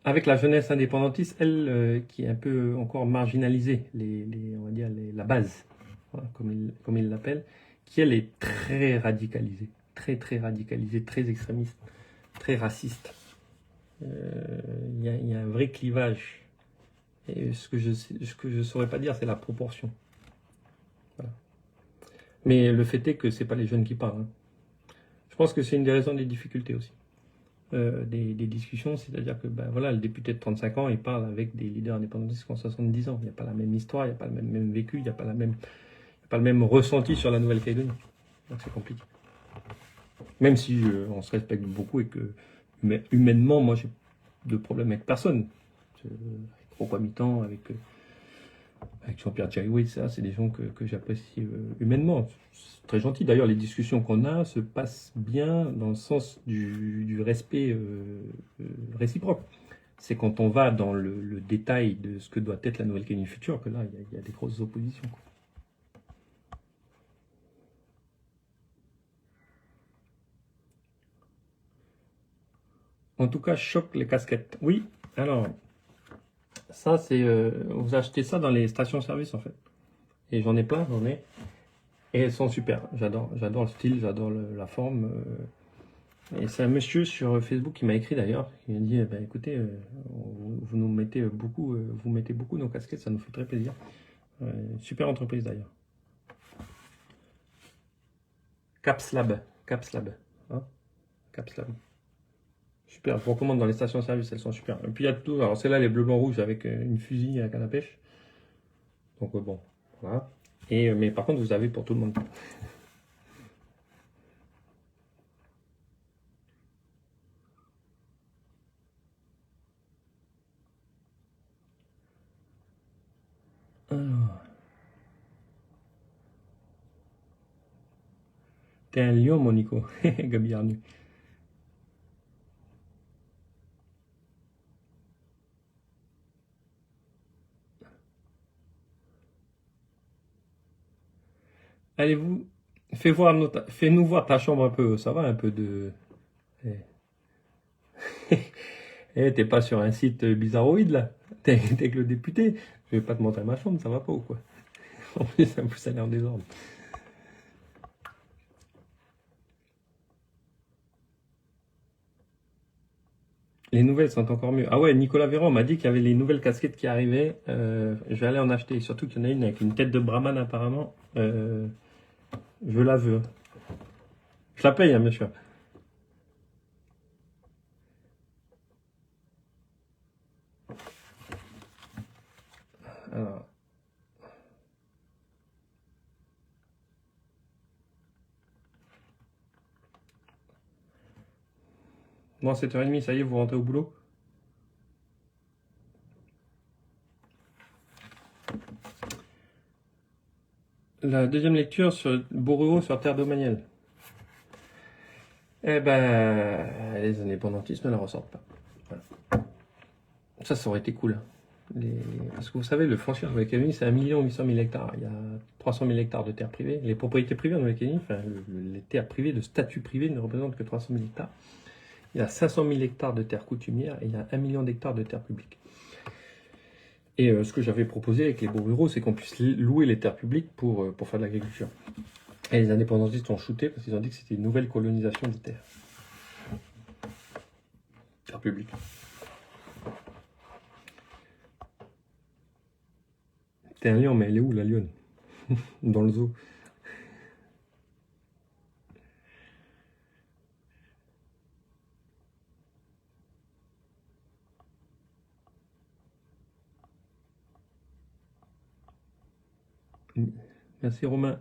avec la jeunesse indépendantiste, elle, qui est un peu encore marginalisée, on va dire la base, voilà, comme ils l'appellent, qui elle est très radicalisée, très radicalisée, très extrémiste, très raciste. Il y a un vrai clivage. Et ce que je saurais pas dire, c'est la proportion. Voilà. Mais le fait est que c'est pas les jeunes qui parlent, hein. Je pense que c'est une des raisons des difficultés aussi. Des discussions, c'est-à-dire que ben, voilà, le député de 35 ans, il parle avec des leaders indépendantistes qui ont 70 ans. Il n'y a pas la même histoire, il n'y a pas le même vécu, il n'y a pas le même ressenti sur la Nouvelle-Calédonie. Donc c'est compliqué. Même si on se respecte beaucoup et que humainement, moi, j'ai de problème avec personne. Avec Rocco Mitan, avec Jean-Pierre Tchaiwi, ça, c'est des gens que j'apprécie humainement. C'est très gentil. D'ailleurs, les discussions qu'on a se passent bien dans le sens du respect réciproque. C'est quand on va dans le détail de ce que doit être la Nouvelle-Calédonie future que là, il y a des grosses oppositions, quoi. En tout cas, choque les casquettes. Oui, alors, ça, c'est. Vous achetez ça dans les stations-service, en fait. Et j'en ai plein, j'en ai. Et elles sont super. J'adore le style, j'adore la forme. Et c'est un monsieur sur Facebook qui m'a écrit d'ailleurs. Il m'a dit eh ben, écoutez, vous nous mettez beaucoup, vous mettez beaucoup nos casquettes, ça nous fait très plaisir. Super entreprise d'ailleurs. Capslab. Capslab. Hein, Capslab. Super, je vous recommande dans les stations-service, elles sont super. Et puis il y a tout. Alors, c'est là les bleus, blancs, rouges avec une fusille à canne à pêche. Donc, bon, voilà. Mais par contre, vous avez pour tout le monde. Alors, t'es un lion, mon Nico. Gabi Arnu. Allez-vous, fais-nous voir ta chambre un peu. Ça va, un peu de. T'es pas sur un site bizarroïde là. T'es que le député. Je vais pas te montrer ma chambre, ça va pas ou quoi? En plus, ça a l'air en désordre. Les nouvelles sont encore mieux. Ah ouais, Nicolas Véran m'a dit qu'il y avait les nouvelles casquettes qui arrivaient. Je vais aller en acheter. Surtout qu'il y en a une avec une tête de brahman apparemment. Je la veux. Je la paye, hein, bien sûr. Alors, bon, 7h30, ça y est, vous rentrez au boulot? La deuxième lecture sur Bourreau sur Terre d'Omaniel. Eh ben, les indépendantistes ne la ressortent pas. Voilà. Ça aurait été cool. Parce que vous savez, le foncier en Nouvelle-Calédonie, c'est 1 800 000 hectares. Il y a 300 000 hectares de terres privées. Les propriétés privées en Nouvelle-Calédonie, enfin, les terres privées de statut privé ne représentent que 300 000 hectares. Il y a 500 000 hectares de terres coutumières et il y a 1 million d'hectares de terres publiques. Et ce que j'avais proposé avec les beaux ruraux, c'est qu'on puisse louer les terres publiques pour faire de l'agriculture. Et les indépendantistes ont shooté parce qu'ils ont dit que c'était une nouvelle colonisation des terres. Terres publiques. T'es un lion, mais elle est où la lionne? Dans le zoo. Merci Romain.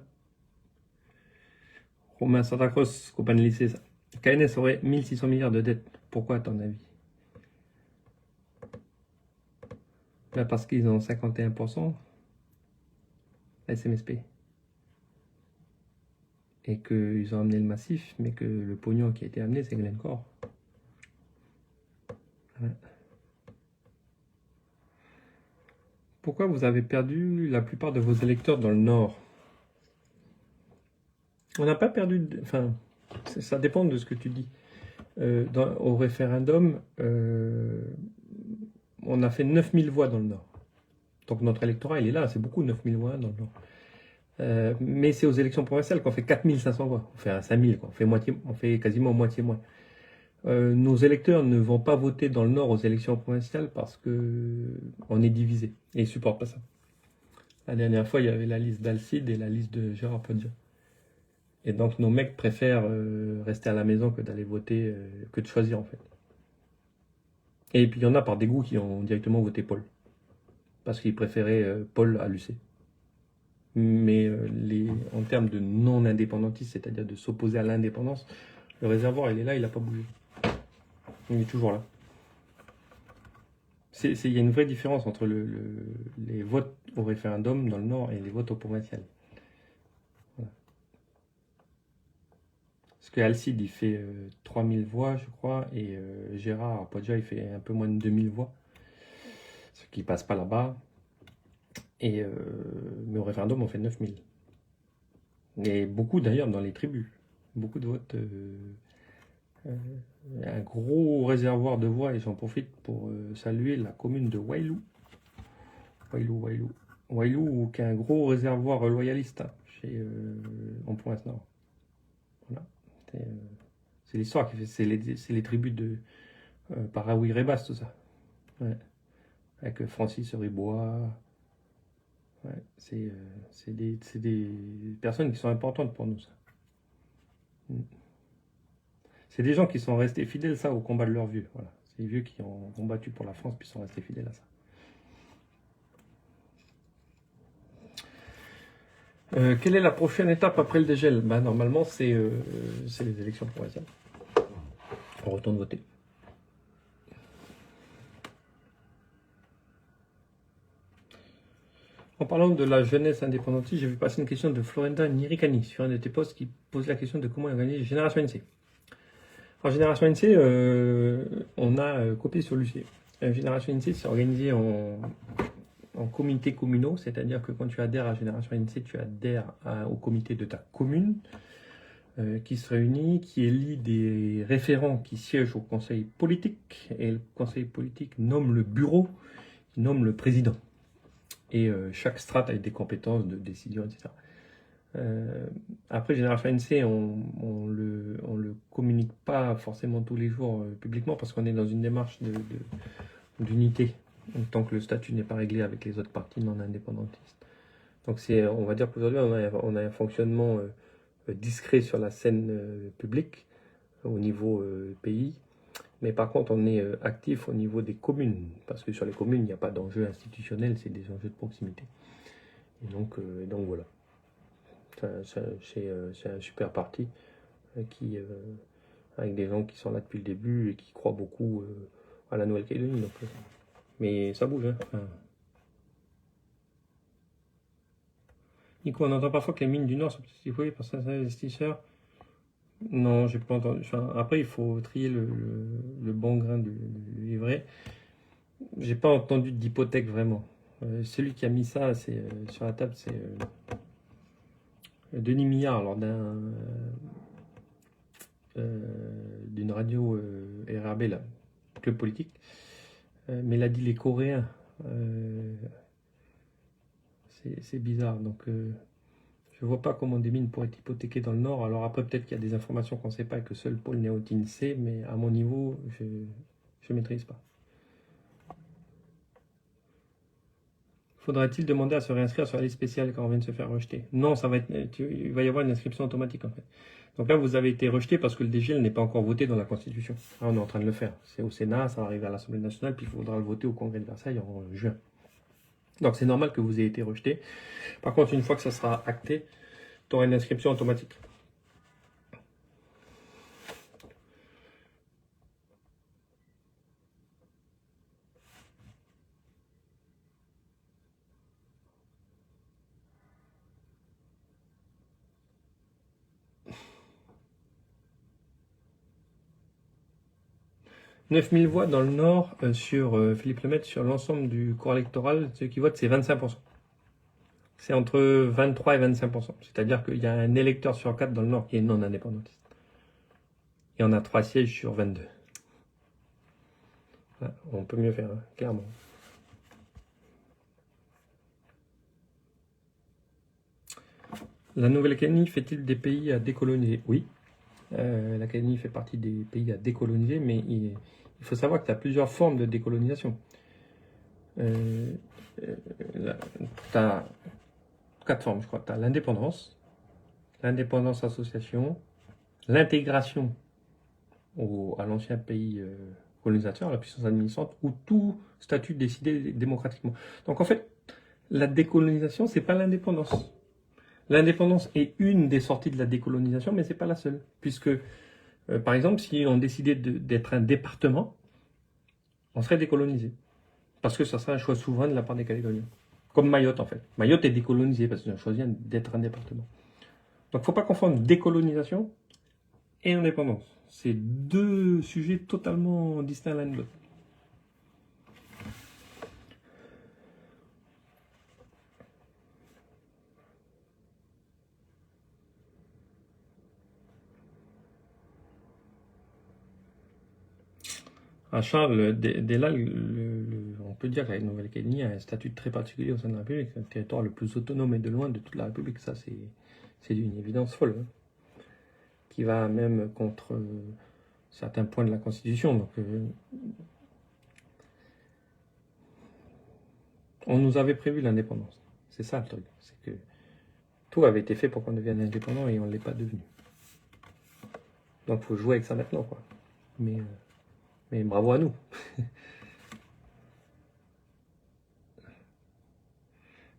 Romain Santa Cruz, copain de lycée. Ça. KNS aurait 1600 milliards de dettes. Pourquoi à ton avis? Là, parce qu'ils ont 51%, la SMSP. Et qu'ils ont amené le massif, mais que le pognon qui a été amené, c'est Glencore. Voilà. Pourquoi vous avez perdu la plupart de vos électeurs dans le Nord? On n'a pas perdu... Enfin, ça dépend de ce que tu dis. Au référendum, on a fait 9000 voix dans le Nord. Donc notre électorat, il est là. C'est beaucoup, 9000 voix dans le Nord. Mais c'est aux élections provinciales qu'on fait 4500 voix. On fait un 5000, quoi. On fait quasiment moitié moins. Nos électeurs ne vont pas voter dans le Nord aux élections provinciales parce que on est divisé. Et ils supportent pas ça. La dernière fois, il y avait la liste d'Alcide et la liste de Gérard Podia. Et donc nos mecs préfèrent rester à la maison que d'aller voter, que de choisir en fait. Et puis il y en a par dégoût qui ont directement voté Paul. Parce qu'ils préféraient Paul à Lucé. Mais en termes de non-indépendantisme, c'est-à-dire de s'opposer à l'indépendance, le réservoir il est là, il n'a pas bougé. Il est toujours là. Il y a une vraie différence entre les votes au référendum dans le Nord et les votes au provincial. Voilà. Parce que Alcide, il fait 3000 voix, je crois, et Gérard Podia, il fait un peu moins de 2000 voix. Ce qui passe pas là-bas. Mais au référendum, on fait 9000. Et beaucoup d'ailleurs dans les tribus. Beaucoup de votes. Un gros réservoir de voix, et j'en profite pour saluer la commune de Wailou. Wailou, qui a un gros réservoir loyaliste en Province-Nord. Voilà. C'est l'histoire qui fait. C'est les tribus de Paraoui-Rébas, tout ça. Ouais. Avec Francis Ribois. Ouais. C'est des personnes qui sont importantes pour nous, ça. C'est des gens qui sont restés fidèles, ça, au combat de leurs vieux. Voilà. C'est les vieux qui ont combattu pour la France, puis sont restés fidèles à ça. Quelle est la prochaine étape après le dégel? Normalement, c'est les élections provinciales. On retourne voter. En parlant de la jeunesse indépendantiste, j'ai vu passer une question de Florinda Nirikani sur un de tes posts qui pose la question de comment organiser Génération NC. Alors, Génération NC, on a copié sur l'UC. Génération NC, c'est organisé en comités communaux, c'est-à-dire que quand tu adhères à Génération NC, tu adhères au comité de ta commune qui se réunit, qui élit des référents qui siègent au conseil politique, et le conseil politique nomme le bureau, qui nomme le président. Et chaque strate a des compétences de décision, etc. Après, Génération NC, on le communique pas forcément tous les jours publiquement parce qu'on est dans une démarche d'unité, tant que le statut n'est pas réglé avec les autres partis non indépendantistes. Donc on va dire qu'aujourd'hui, on a un fonctionnement discret sur la scène publique au niveau pays. Mais par contre, on est actif au niveau des communes, parce que sur les communes, il n'y a pas d'enjeu institutionnel, c'est des enjeux de proximité. Et donc voilà. C'est un super parti avec des gens qui sont là depuis le début et qui croient beaucoup à la Nouvelle-Calédonie. Mais ça bouge. Hein. Enfin, Nico, on entend parfois que les mines du Nord sont exploitées par certains investisseurs. Non, j'ai pas entendu. Enfin, après, il faut trier le bon grain du livret. J'ai pas entendu d'hypothèque vraiment. Celui qui a mis ça sur la table, c'est Denis Millard, lors d'une radio RRB, là, club politique. Mais il a dit les Coréens. C'est bizarre. Donc, je vois pas comment des mines pourraient être hypothéquées dans le Nord. Alors après, peut-être qu'il y a des informations qu'on ne sait pas et que seul Paul Néotine sait, mais à mon niveau, je ne maîtrise pas. Faudra-t-il demander à se réinscrire sur la liste spéciale quand on vient de se faire rejeter? Non, il va y avoir une inscription automatique en fait. Donc là, vous avez été rejeté parce que le DGL n'est pas encore voté dans la Constitution. Là, on est en train de le faire. C'est au Sénat, ça va arriver à l'Assemblée nationale, puis il faudra le voter au Congrès de Versailles en juin. Donc c'est normal que vous ayez été rejeté. Par contre, une fois que ça sera acté, tu auras une inscription automatique. « 9000 voix dans le Nord sur Philippe Lemaitre sur l'ensemble du corps électoral. Ceux qui votent, c'est 25%. C'est entre 23 et 25%. C'est-à-dire qu'il y a un électeur sur 4 dans le Nord qui est non indépendantiste. Et on a 3 sièges sur 22. Voilà, on peut mieux faire, hein, clairement. La Nouvelle-Calédonie fait-il des pays à décoloniser? Oui, la Calédonie fait partie des pays à décoloniser, mais il faut savoir que tu as plusieurs formes de décolonisation. Tu as 4 formes, je crois. Tu as l'indépendance, l'indépendance association, l'intégration à l'ancien pays colonisateur, à la puissance administrante, ou tout statut décidé démocratiquement. Donc en fait, la décolonisation, c'est pas l'indépendance. L'indépendance est une des sorties de la décolonisation, mais c'est pas la seule. Puisque, par exemple, si on décidait d'être un département, on serait décolonisé. Parce que ça serait un choix souverain de la part des Calédoniens. Comme Mayotte, en fait. Mayotte est décolonisé parce qu'ils ont choisi d'être un département. Donc, il ne faut pas confondre décolonisation et indépendance. C'est deux sujets totalement distincts l'un de l'autre. Charles, dès là, on peut dire que la Nouvelle-Calédonie a un statut très particulier au sein de la République. C'est le territoire le plus autonome et de loin de toute la République. Ça, c'est d'une évidence folle, hein, qui va même contre certains points de la Constitution. Donc, on nous avait prévu l'indépendance. C'est ça le truc. C'est que tout avait été fait pour qu'on devienne indépendant et on ne l'est pas devenu. Donc, il faut jouer avec ça maintenant, quoi. Mais bravo à nous.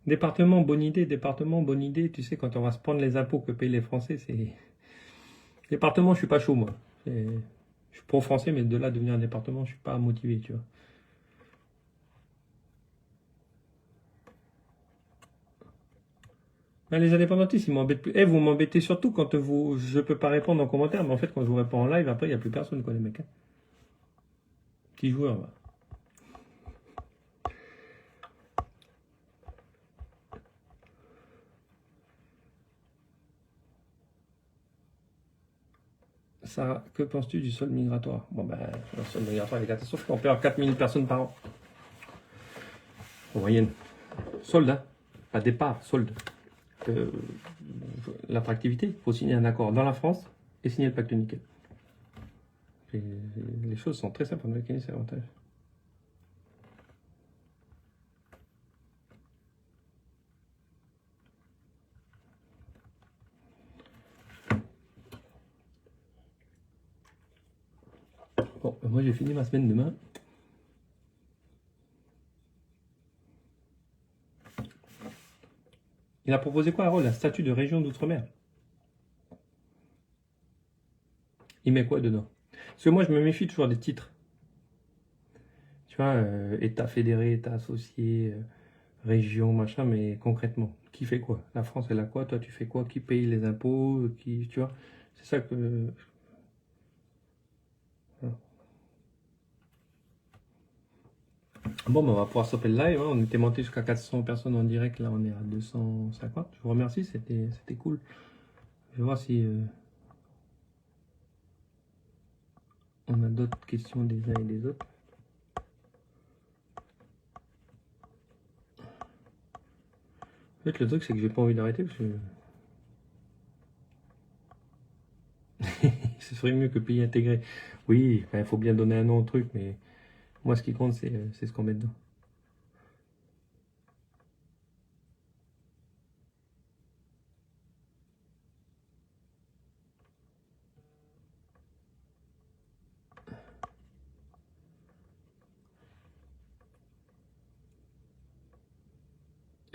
Département, bonne idée. Département, bonne idée. Tu sais, quand on va se prendre les impôts que payent les Français, c'est... Département, je suis pas chaud, moi. Je suis pro-français, mais de là devenir un département, je suis pas motivé, tu vois. Ben, les indépendantistes, ils m'embêtent plus. Eh, vous m'embêtez surtout quand je peux pas répondre en commentaire, mais en fait, quand je vous réponds en live, après, il n'y a plus personne, quoi, les mecs, hein. Petit joueur, va. Sarah, que penses-tu du sol migratoire? Bon, ben, le sol migratoire est catastrophique. On perd 4000 personnes par an, en moyenne. Solde, hein. Pas départ, solde. L'attractivité, il faut signer un accord dans la France et signer le pacte nickel. Et les choses sont très simples en mécanisme avantage. Bon, moi j'ai fini ma semaine demain. Il a proposé quoi, Harold? Un statut de région d'outre-mer. Il met quoi dedans? Parce que moi je me méfie toujours des titres. Tu vois, État fédéré, État associé, région, machin, mais concrètement, qui fait quoi? La France, elle a quoi? Toi, tu fais quoi? Qui paye les impôts? Tu vois? C'est ça que... Voilà. Bon, ben, on va pouvoir stopper le live, hein. On était monté jusqu'à 400 personnes en direct, là on est à 250. Je vous remercie, c'était cool. Je vais voir si on a d'autres questions des uns et des autres. En fait, le truc, c'est que j'ai pas envie d'arrêter parce que ce serait mieux que pays intégré. Oui, il faut bien donner un nom au truc, mais moi, ce qui compte, c'est ce qu'on met dedans.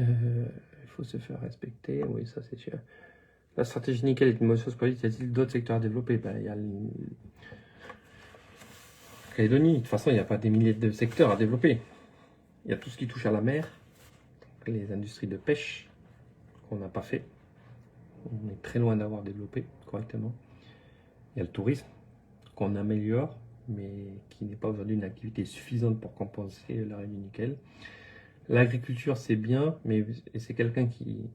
Il faut se faire respecter, oui, ça c'est sûr. La stratégie nickel est une mauvaise chose politique. Y a-t-il d'autres secteurs à développer? Ben, il y a Calédonie. De toute façon, il n'y a pas des milliers de secteurs à développer. Il y a tout ce qui touche à la mer, les industries de pêche qu'on n'a pas fait. On est très loin d'avoir développé correctement. Il y a le tourisme qu'on améliore, mais qui n'est pas aujourd'hui une activité suffisante pour compenser l'arrêt du nickel. L'agriculture, c'est bien, mais c'est quelqu'un qui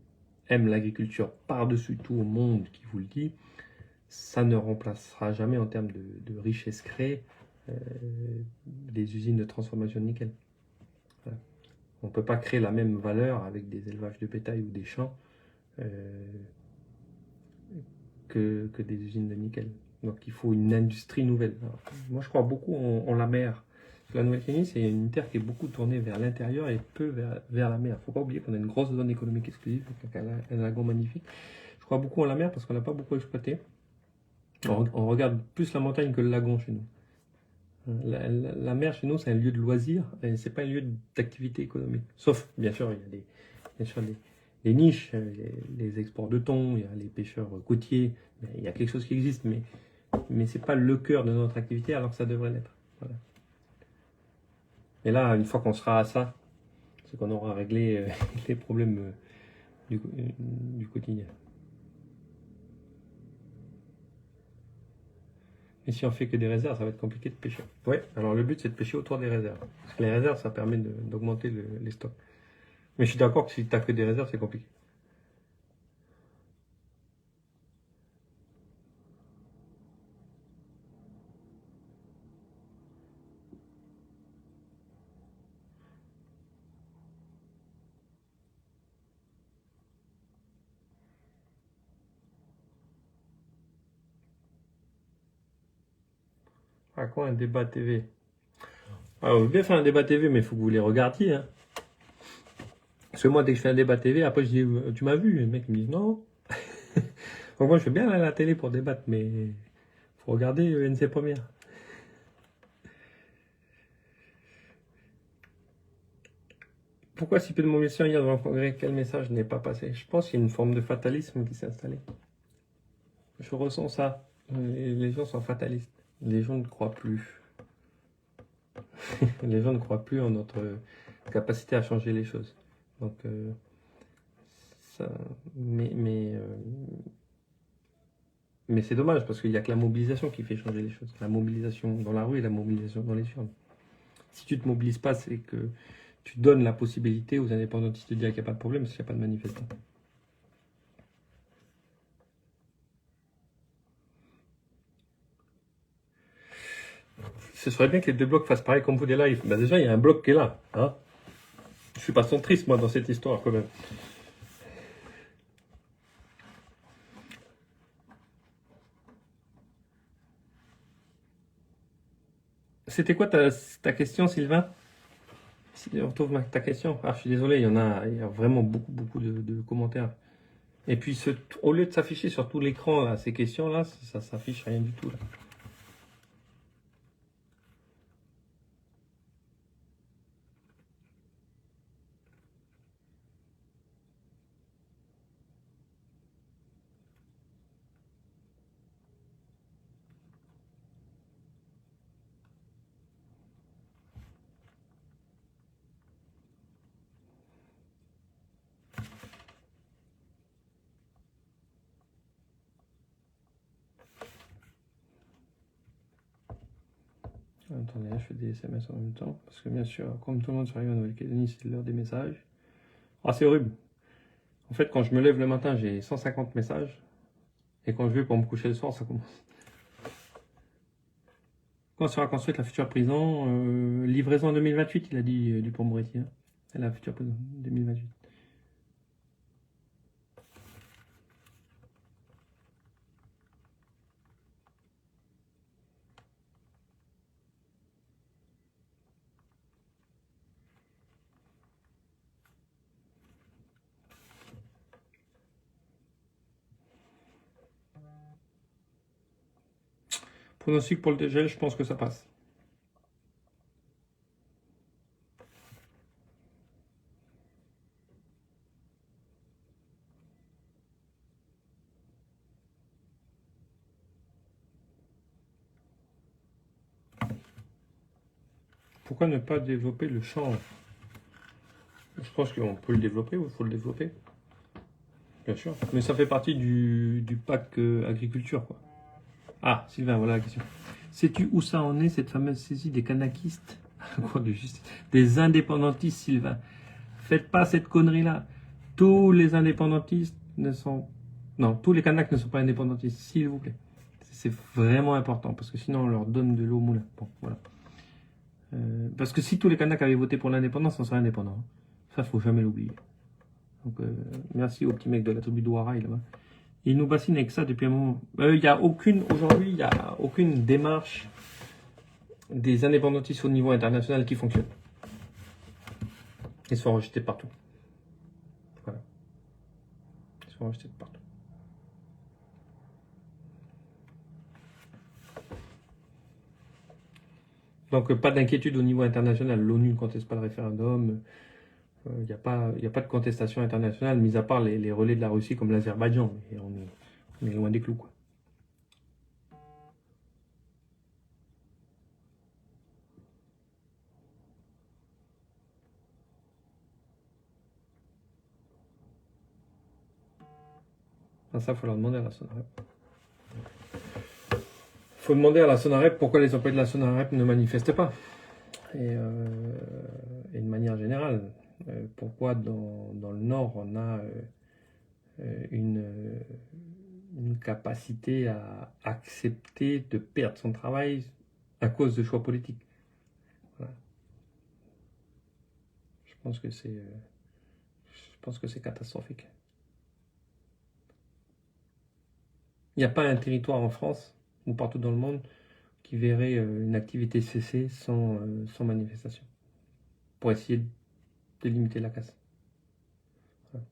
aime l'agriculture par-dessus tout au monde qui vous le dit. Ça ne remplacera jamais en termes de richesse créée des usines de transformation de nickel. Voilà. On ne peut pas créer la même valeur avec des élevages de bétail ou des champs que des usines de nickel. Donc il faut une industrie nouvelle. Alors, moi je crois beaucoup en la mer. La Nouvelle-Calédonie, c'est une terre qui est beaucoup tournée vers l'intérieur et peu vers la mer. Il ne faut pas oublier qu'on a une grosse zone économique exclusive, avec un lagon magnifique. Je crois beaucoup en la mer parce qu'on n'a pas beaucoup exploité. On regarde plus la montagne que le lagon chez nous. La mer chez nous, c'est un lieu de loisir et c'est pas un lieu d'activité économique. Sauf, bien sûr, il y a bien sûr, les niches, les exports de thon, il y a les pêcheurs côtiers. Il y a quelque chose qui existe, mais c'est pas le cœur de notre activité alors que ça devrait l'être. Voilà. Et là, une fois qu'on sera à ça, c'est qu'on aura réglé les problèmes du quotidien. Et si on fait que des réserves, ça va être compliqué de pêcher. Ouais, alors le but c'est de pêcher autour des réserves. Parce que les réserves, ça permet d'augmenter les stocks. Mais je suis d'accord que si tu n'as que des réserves, c'est compliqué. À quoi un débat TV? Alors, je veux bien faire un débat TV, mais il faut que vous les regardiez. Hein. Parce que moi, dès que je fais un débat TV, après je dis, tu m'as vu? Et le mec me dit, non. Donc moi, je fais bien aller à la télé pour débattre, mais il faut regarder NC Première. Pourquoi si peu de mobilisation hier devant le Congrès? Quel message n'est pas passé? Je pense qu'il y a une forme de fatalisme qui s'est installée. Je ressens ça. Les gens sont fatalistes. Les gens ne croient plus. Les gens ne croient plus en notre capacité à changer les choses. Donc, ça, mais c'est dommage parce qu'il n'y a que la mobilisation qui fait changer les choses. La mobilisation dans la rue et la mobilisation dans les urnes. Si tu ne te mobilises pas, c'est que tu donnes la possibilité aux indépendantistes de dire qu'il n'y a pas de problème parce qu'il n'y a pas de manifestants. Ce serait bien que les deux blocs fassent pareil comme vous des lives. Ben déjà, il y a un bloc qui est là. Hein, je suis pas centriste, moi, dans cette histoire, quand même. C'était quoi ta question, Sylvain? Si on retrouve ta question. Ah, je suis désolé, il y a vraiment beaucoup de commentaires. Et puis, au lieu de s'afficher sur tout l'écran, là, ces questions-là, ça s'affiche rien du tout. Là. Attendez, je fais des SMS en même temps. Parce que bien sûr, comme tout le monde arrive en Nouvelle-Calédonie, c'est l'heure des messages. Ah, c'est horrible. En fait, quand je me lève le matin, j'ai 150 messages. Et quand je vais pour me coucher le soir, ça commence. Quand sera construite la future prison? Livraison en 2028, il a dit Dupond-Moretti. Hein. C'est la future prison 2028. Pronostic pour le dégel, je pense que ça passe. Pourquoi ne pas développer le chanvre? Je pense qu'on peut le développer ou il faut le développer. Bien sûr. Mais ça fait partie du pack agriculture, quoi. Ah, Sylvain, voilà la question. Sais-tu où ça en est, cette fameuse saisie des kanakistes? Quoi de justice? Des indépendantistes, Sylvain. Faites pas cette connerie-là. Tous les indépendantistes ne sont... Non, tous les Kanaks ne sont pas indépendantistes, s'il vous plaît. C'est vraiment important, parce que sinon on leur donne de l'eau au moulin. Bon, voilà. Parce que si tous les Kanaks avaient voté pour l'indépendance, on serait indépendant. Ça, faut jamais l'oublier. Donc, merci au petit mec de la tribu d'Ouara, là-bas, Ils nous bassinent avec ça depuis un moment. Aujourd'hui, il n'y a aucune démarche des indépendantistes au niveau international qui fonctionne. Ils sont rejetés partout. Voilà. Ils sont rejetés de partout. Donc, pas d'inquiétude au niveau international. L'ONU ne conteste pas le référendum. Il n'y a pas de contestation internationale, mis à part les relais de la Russie comme l'Azerbaïdjan. Et on est loin des clous, quoi. Ça, il faut leur demander à la Sonarep. Il faut demander à la Sonarep pourquoi les employés de la Sonarep ne manifestent pas. Et de manière générale, pourquoi dans le Nord, on a une capacité à accepter de perdre son travail à cause de choix politiques. Voilà. Je pense que c'est catastrophique. Il n'y a pas un territoire en France ou partout dans le monde qui verrait une activité cesser sans manifestation, pour essayer de limiter la casse. Voilà.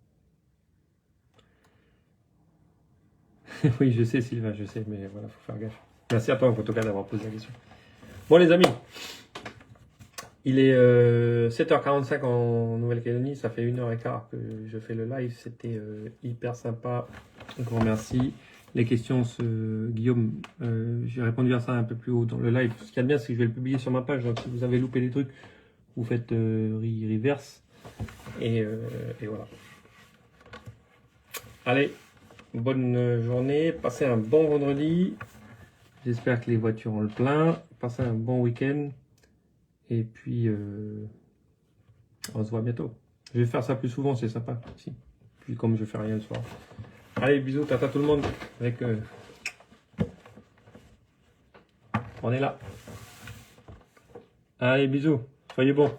Oui, je sais Sylvain, je sais, mais voilà, faut faire gaffe. Merci à toi en tout cas d'avoir posé la question. Bon les amis, il est 7h45 en Nouvelle-Calédonie, ça fait 1h15 que je fais le live, c'était hyper sympa, un grand merci. Les questions, Guillaume, j'ai répondu à ça un peu plus haut dans le live. Ce qu'il y a de bien, c'est que je vais le publier sur ma page, donc si vous avez loupé des trucs, vous faites reverse, et voilà. Allez, bonne journée, passez un bon vendredi, j'espère que les voitures ont le plein, passez un bon week-end, et puis on se voit bientôt. Je vais faire ça plus souvent, c'est sympa, si. Puis comme je fais rien le soir. Allez, bisous, tata tout le monde, avec... on est là. Allez, bisous, soyez bons.